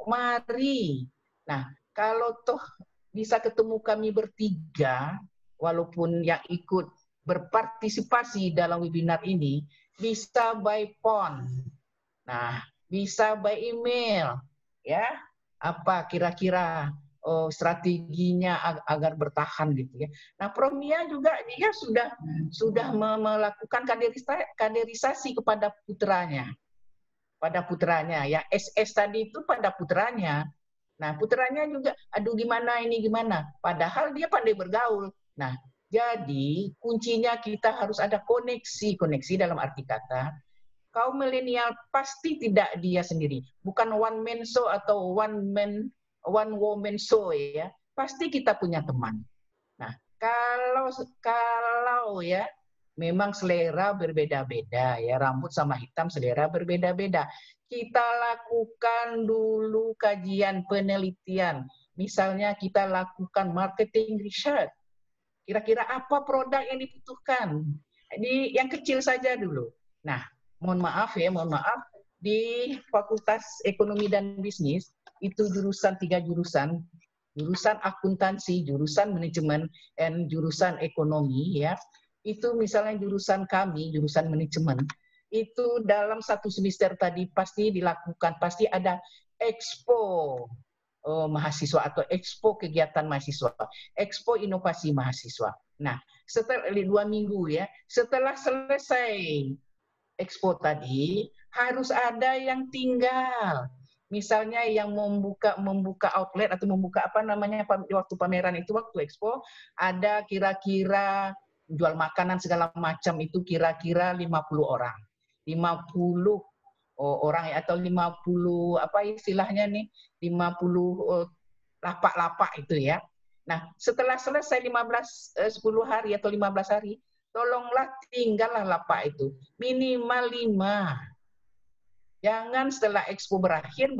mari. Nah, kalau toh bisa ketemu kami bertiga, walaupun yang ikut berpartisipasi dalam webinar ini, bisa by phone. Nah, bisa by email. Ya, apa kira-kira strateginya agar bertahan gitu ya. Nah, Prof. Mia juga dia sudah melakukan kaderisasi kepada putranya. Pada putranya ya, SS tadi itu pada putranya. Nah, putranya juga aduh gimana ini gimana. Padahal dia pandai bergaul. Nah, jadi kuncinya kita harus ada koneksi dalam arti kata kaum milenial pasti tidak dia sendiri, bukan one man show atau one woman show ya, pasti kita punya teman. Nah, kalau ya memang selera berbeda-beda ya, rambut sama hitam selera berbeda-beda. Kita lakukan dulu kajian penelitian, misalnya kita lakukan marketing research. Kira-kira apa produk yang dibutuhkan? Yang kecil saja dulu. Nah, mohon maaf, di Fakultas Ekonomi dan Bisnis, itu jurusan 3 jurusan, jurusan akuntansi, jurusan manajemen, dan jurusan ekonomi, ya. Itu misalnya jurusan kami, jurusan manajemen, itu dalam 1 semester tadi pasti dilakukan, pasti ada expo mahasiswa atau expo kegiatan mahasiswa, expo inovasi mahasiswa. Nah, setelah 2 minggu ya, setelah selesai expo tadi harus ada yang tinggal. Misalnya yang membuka outlet atau membuka apa namanya waktu pameran itu, waktu expo ada kira-kira jual makanan segala macam itu kira-kira 50 orang. 50 orang atau 50 apa istilahnya nih, 50 lapak-lapak itu ya. Nah, setelah selesai 10 hari atau 15 hari, tolonglah tinggallah lapak itu minimal 5. Jangan setelah expo berakhir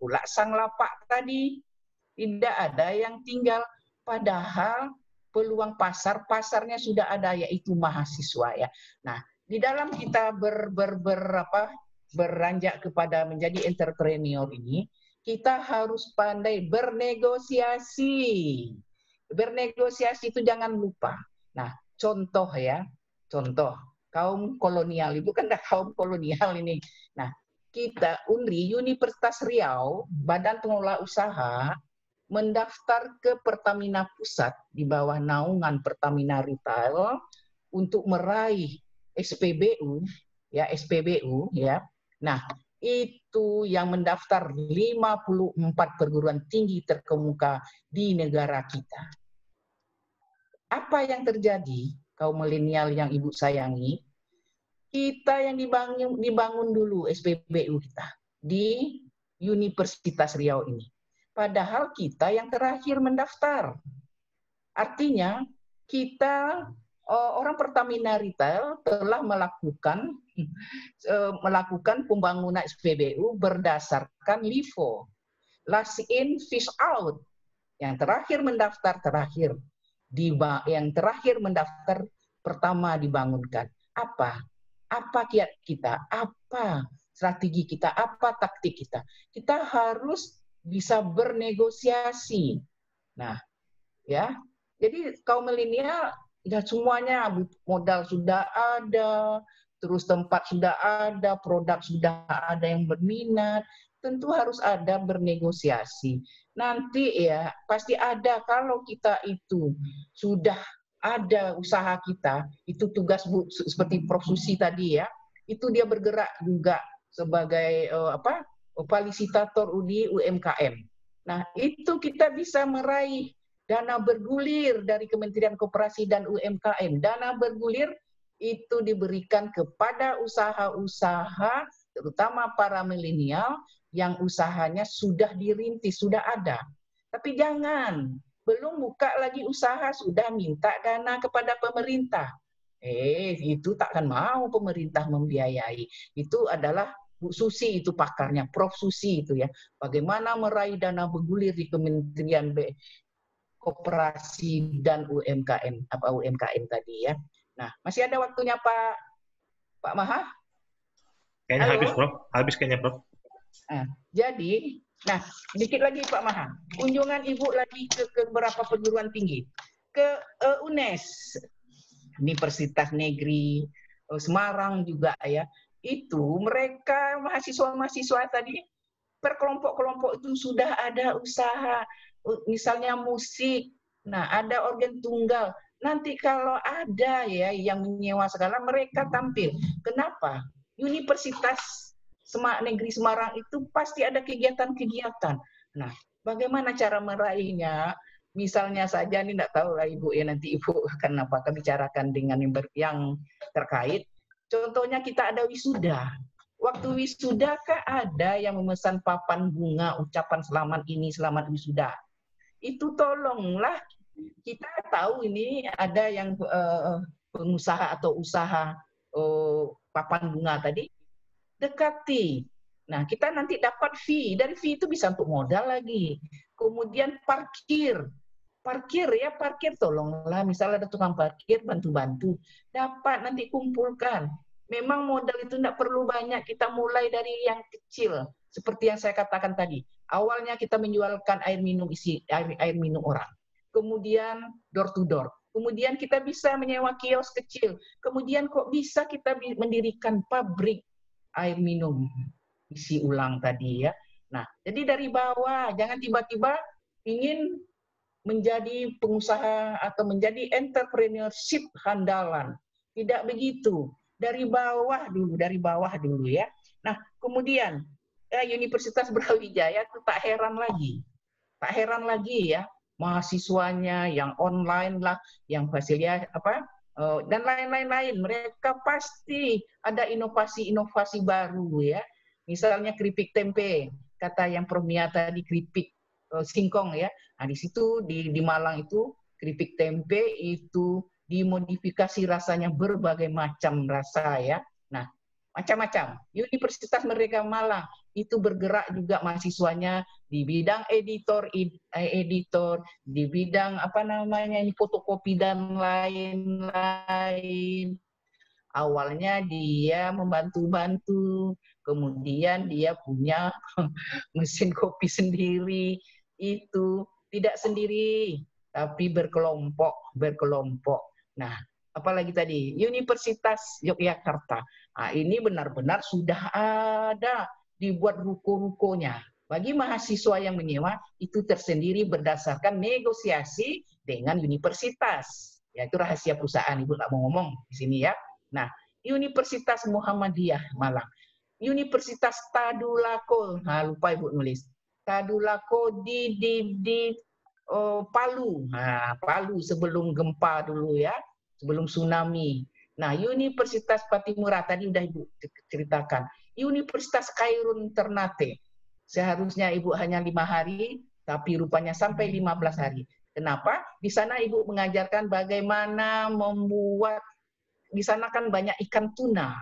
pula sang lapak tadi. Tidak ada yang tinggal. Padahal peluang pasarnya sudah ada, yaitu mahasiswa ya. Nah, di dalam kita beranjak kepada menjadi entrepreneur ini, kita harus pandai bernegosiasi. Bernegosiasi itu jangan lupa. Nah, contoh ya, contoh kaum kolonial itu kan dah kaum kolonial ini. Nah, kita UNRI, Universitas Riau, Badan Pengelola Usaha, mendaftar ke Pertamina Pusat di bawah naungan Pertamina Retail untuk meraih SPBU ya, Nah, itu yang mendaftar 54 perguruan tinggi terkemuka di negara kita. Apa yang terjadi, kaum milenial yang Ibu sayangi? Kita yang dibangun dulu SPBU kita di Universitas Riau ini. Padahal kita yang terakhir mendaftar. Artinya kita orang Pertamina Retail telah melakukan pembangunan SPBU berdasarkan LIFO, last in, first out. Yang terakhir mendaftar yang terakhir mendaftar pertama dibangunkan. Apa kiat kita? Apa strategi kita? Apa taktik kita? Kita harus bisa bernegosiasi. Nah, ya. Jadi kaum milenial ya semuanya modal sudah ada, terus tempat sudah ada, produk sudah ada yang berminat, tentu harus ada bernegosiasi. Nanti ya pasti ada kalau kita itu sudah ada usaha kita, itu tugas Bu seperti Prof Susi tadi ya, itu dia bergerak juga sebagai fasilitator di UMKM. Nah, itu kita bisa meraih dana bergulir dari Kementerian Koperasi dan UMKM. Dana bergulir itu diberikan kepada usaha-usaha, terutama para milenial yang usahanya sudah dirintis, sudah ada. Tapi jangan belum buka lagi usaha sudah minta dana kepada pemerintah. Itu takkan mau pemerintah membiayai. Itu adalah Bu Susi itu pakarnya, Prof Susi itu ya. Bagaimana meraih dana bergulir di Kementerian Koperasi dan UMKM, UMKM tadi ya. Nah, masih ada waktunya Pak Maha? Kayaknya Halo? habis, Prof. Habis kayaknya, Prof. Jadi, sedikit lagi Pak Maha. Kunjungan Ibu lagi ke beberapa perguruan tinggi. Ke UNES, Universitas Negeri Semarang juga ya. Itu mereka mahasiswa-mahasiswa tadi per kelompok-kelompok itu sudah ada usaha, misalnya musik. Nah, ada organ tunggal. Nanti kalau ada ya yang menyewa segala, mereka tampil. Kenapa? Universitas Negeri Semarang itu pasti ada kegiatan-kegiatan. Nah, bagaimana cara meraihnya? Misalnya saja, ini tidak tahu lah Ibu ya, nanti Ibu akan apakah bicarakan dengan yang terkait. Contohnya kita ada wisuda. Waktu wisuda kah ada yang memesan papan bunga, ucapan selamat ini, selamat wisuda. Itu tolonglah, kita tahu ini ada yang pengusaha atau usaha papan bunga tadi, dekati. Nah, kita nanti dapat fee. Dari fee itu bisa untuk modal lagi. Kemudian parkir tolonglah. Misalnya ada tukang parkir, bantu-bantu. Dapat nanti kumpulkan. Memang modal itu tidak perlu banyak. Kita mulai dari yang kecil. Seperti yang saya katakan tadi. Awalnya kita menjualkan air minum orang. Kemudian door to door. Kemudian kita bisa menyewa kios kecil. Kemudian kok bisa kita mendirikan pabrik air minum isi ulang tadi ya. Nah, jadi dari bawah, jangan tiba-tiba ingin menjadi pengusaha atau menjadi entrepreneurship handalan. Tidak begitu. Dari bawah dulu ya. Nah, kemudian Universitas Brawijaya itu tak heran lagi ya, mahasiswanya yang online lah, yang fasilitas dan lain-lain. Mereka pasti ada inovasi-inovasi baru ya. Misalnya keripik tempe, kata yang Prof Mia tadi keripik singkong ya. Nah, di situ di Malang itu keripik tempe itu dimodifikasi rasanya berbagai macam rasa ya. Nah, macam-macam. Universitas Merdeka Malang itu bergerak juga mahasiswanya di bidang editor, di bidang fotokopi dan lain-lain. Awalnya dia membantu-bantu, kemudian dia punya mesin kopi sendiri. Itu tidak sendiri, tapi berkelompok. Nah, apalagi tadi Universitas Yogyakarta. Nah, ini benar-benar sudah ada dibuat ruko-rukonya. Bagi mahasiswa yang menyewa itu tersendiri berdasarkan negosiasi dengan universitas. Ya, itu rahasia perusahaan, Ibu nggak mau ngomong di sini ya. Nah, Universitas Muhammadiyah Malang. Universitas Tadulako. Nah, lupa Ibu nulis. Tadulako di Palu. Nah, Palu sebelum gempa dulu ya, sebelum tsunami. Nah, Universitas Patimura tadi udah Ibu ceritakan. Universitas Khairun Ternate. Seharusnya Ibu hanya 5 hari, tapi rupanya sampai 15 hari. Kenapa? Di sana Ibu mengajarkan bagaimana membuat, di sana kan banyak ikan tuna.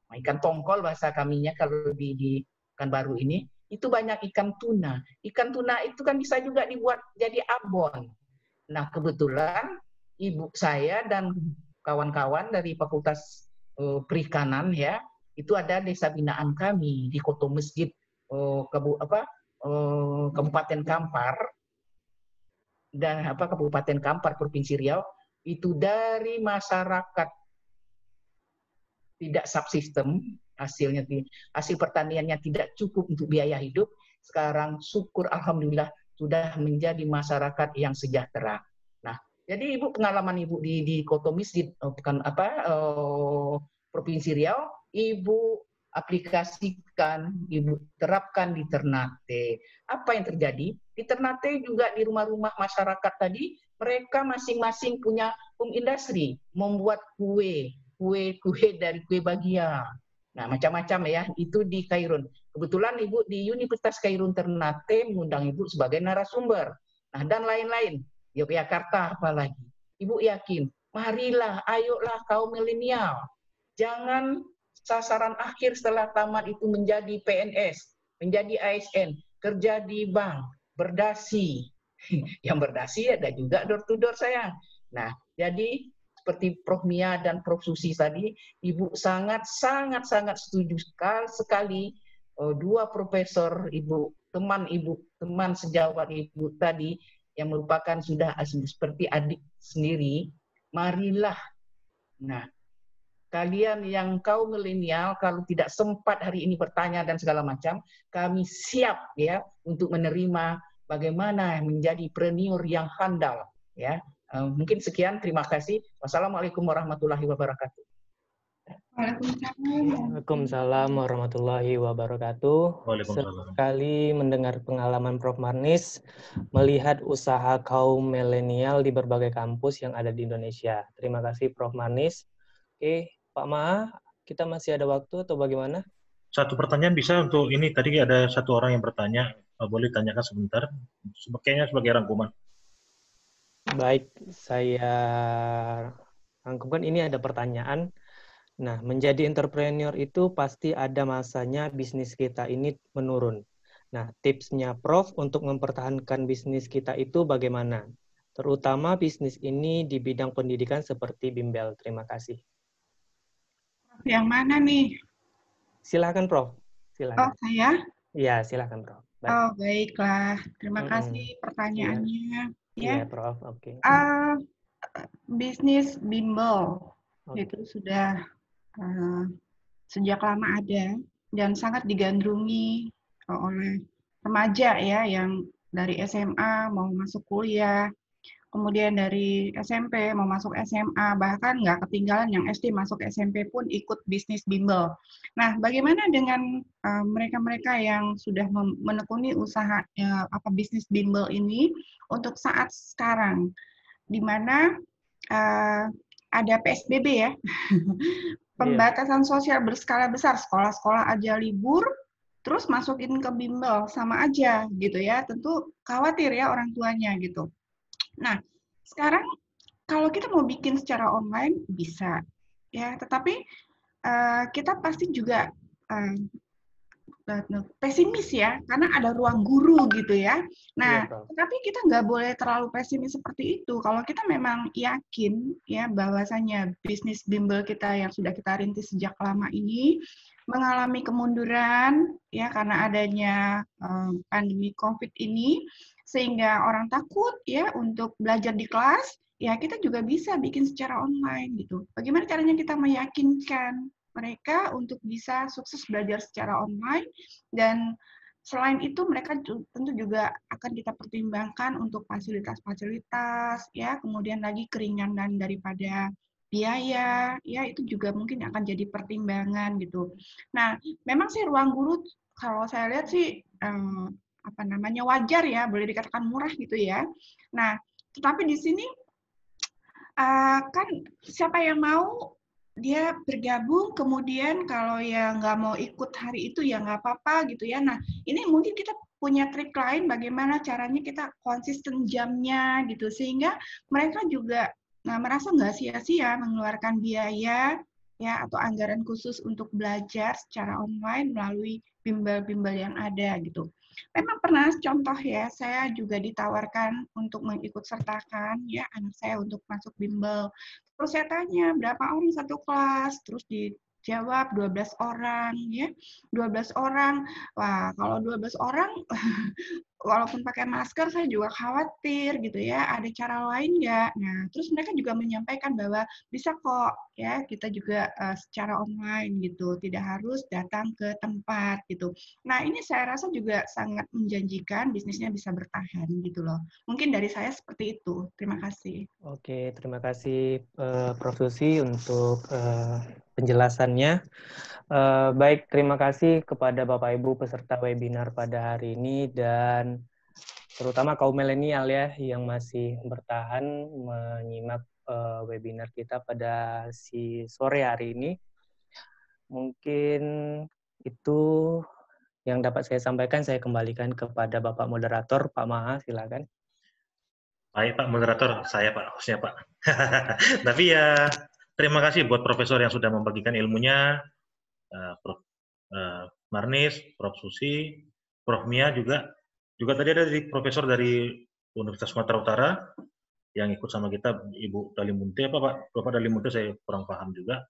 Ikan tongkol bahasa kaminya kalau di Pekanbaru ini, itu banyak ikan tuna. Ikan tuna itu kan bisa juga dibuat jadi abon. Nah, kebetulan ibu saya dan kawan-kawan dari Fakultas Perikanan ya, itu ada desa binaan kami di Koto Masjid Kabupaten Kampar dan Kabupaten Kampar Provinsi Riau, itu dari masyarakat tidak subsistem, hasil pertaniannya tidak cukup untuk biaya hidup, sekarang syukur alhamdulillah sudah menjadi masyarakat yang sejahtera. Nah, jadi Ibu, pengalaman Ibu di Koto Masjid Provinsi Riau, Ibu aplikasikan, Ibu terapkan di Ternate. Apa yang terjadi? Di Ternate juga di rumah-rumah masyarakat tadi, mereka masing-masing punya home industry, membuat kue dari kue bagia. Nah, macam-macam ya, itu di Khairun. Kebetulan Ibu di Universitas Khairun Ternate mengundang Ibu sebagai narasumber. Nah, dan lain-lain. Yogyakarta apalagi. Ibu yakin, marilah, ayolah kaum milenial. Jangan sasaran akhir setelah tamat itu menjadi PNS, menjadi ASN, kerja di bank, berdasi. Yang berdasi ada juga door to door sayang. Nah, jadi seperti Prof. Mia dan Prof. Susi tadi, Ibu sangat setuju sekali dua profesor Ibu, teman sejawat Ibu tadi yang merupakan sudah seperti adik sendiri, marilah. Nah, kalian yang kaum milenial kalau tidak sempat hari ini bertanya dan segala macam, kami siap ya untuk menerima bagaimana menjadi preneur yang handal ya. Mungkin sekian, terima kasih. Wassalamualaikum warahmatullahi wabarakatuh. Waalaikumsalam warahmatullahi wabarakatuh. Sekali mendengar pengalaman Prof. Marnis melihat usaha kaum milenial di berbagai kampus yang ada di Indonesia. Terima kasih Prof. Marnis. Oke, Pak Maa, kita masih ada waktu atau bagaimana? Satu pertanyaan bisa untuk ini. Tadi ada satu orang yang bertanya, boleh tanyakan sebentar. Kayaknya sebagai rangkuman. Baik, saya rangkumkan. Ini ada pertanyaan. Nah, menjadi entrepreneur itu pasti ada masanya bisnis kita ini menurun. Nah, tipsnya Prof untuk mempertahankan bisnis kita itu bagaimana? Terutama bisnis ini di bidang pendidikan seperti bimbel. Terima kasih. Yang mana nih? Silakan Prof. Silakan. Oh, saya? Ya, silakan Prof. Baik. Oh, baiklah. Terima kasih pertanyaannya. Iya, Prof. Oke. Bisnis bimbel itu sudah sejak lama ada dan sangat digandrungi oleh remaja ya, yang dari SMA mau masuk kuliah, kemudian dari SMP mau masuk SMA, bahkan nggak ketinggalan yang SD masuk SMP pun ikut bisnis bimbel. Nah, bagaimana dengan mereka-mereka yang sudah menekuni usaha bisnis bimbel ini untuk saat sekarang, di mana ada PSBB ya, pembatasan sosial berskala besar, sekolah-sekolah aja libur, terus masukin ke bimbel, sama aja gitu ya, tentu khawatir ya orang tuanya gitu. Nah, sekarang kalau kita mau bikin secara online bisa ya, tetapi kita pasti juga pesimis ya, karena ada ruang guru gitu ya. Nah, tapi kita nggak boleh terlalu pesimis seperti itu. Kalau kita memang yakin ya bahwasanya bisnis bimbel kita yang sudah kita rintis sejak lama ini mengalami kemunduran ya karena adanya pandemi COVID ini, sehingga orang takut ya untuk belajar di kelas, ya kita juga bisa bikin secara online gitu. Bagaimana caranya kita meyakinkan mereka untuk bisa sukses belajar secara online, dan selain itu mereka tentu juga akan kita pertimbangkan untuk fasilitas-fasilitas ya, kemudian lagi keringanan daripada biaya, ya itu juga mungkin akan jadi pertimbangan gitu. Nah, memang sih ruang guru kalau saya lihat sih apa namanya wajar ya, boleh dikatakan murah gitu ya. Nah, tetapi di sini kan siapa yang mau dia bergabung, kemudian kalau yang nggak mau ikut hari itu ya nggak apa-apa gitu ya. Nah, ini mungkin kita punya trik lain bagaimana caranya kita konsisten jamnya gitu, sehingga mereka juga merasa nggak sia-sia mengeluarkan biaya ya atau anggaran khusus untuk belajar secara online melalui bimbel-bimbel yang ada gitu. Memang pernah contoh ya, saya juga ditawarkan untuk mengikut sertakan ya anak saya untuk masuk bimbel. Terus saya tanya berapa orang satu kelas, terus dijawab 12 orang ya. 12 orang. Wah, kalau 12 orang walaupun pakai masker saya juga khawatir gitu ya, ada cara lain nggak? Nah, terus mereka juga menyampaikan bahwa bisa kok ya kita juga secara online gitu, tidak harus datang ke tempat gitu. Nah, ini saya rasa juga sangat menjanjikan bisnisnya bisa bertahan gitu loh. Mungkin dari saya seperti itu. Terima kasih. Oke, terima kasih Prof. Susi untuk penjelasannya. Baik, terima kasih kepada Bapak Ibu peserta webinar pada hari ini dan terutama kaum milenial ya yang masih bertahan menyimak webinar kita pada sore hari ini. Mungkin itu yang dapat saya sampaikan. Saya kembalikan kepada Bapak Moderator, Pak Maha, silakan. Baik Pak Moderator, saya Pak, hostnya Pak. Tapi ya terima kasih buat profesor yang sudah membagikan ilmunya, Prof. Marnis, Prof. Susi, Prof. Mia juga tadi ada profesor dari Universitas Sumatera Utara yang ikut sama kita, Ibu Dalimunte, apa Pak? Bapak Dalimunte saya kurang paham juga.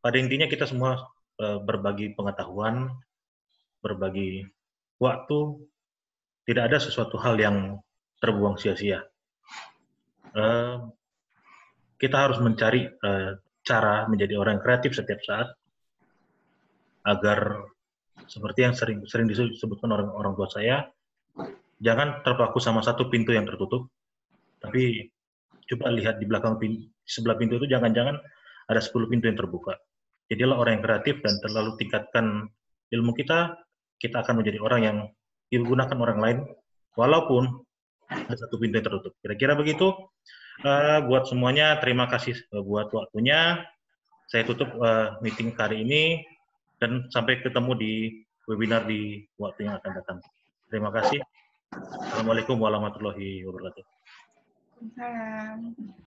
Pada intinya kita semua berbagi pengetahuan, berbagi waktu, tidak ada sesuatu hal yang terbuang sia-sia. Kita harus mencari cara menjadi orang yang kreatif setiap saat, agar seperti yang sering disebutkan orang tua saya, jangan terpaku sama satu pintu yang tertutup, tapi coba lihat di belakang sebelah pintu itu jangan-jangan ada 10 pintu yang terbuka. Jadilah orang yang kreatif dan terlalu tingkatkan ilmu kita akan menjadi orang yang digunakan orang lain, walaupun ada satu pintu yang tertutup. Kira-kira begitu. Buat semuanya, terima kasih buat waktunya. Saya tutup meeting hari ini, dan sampai ketemu di webinar di waktu yang akan datang. Terima kasih. Assalamualaikum warahmatullahi wabarakatuh. Salam.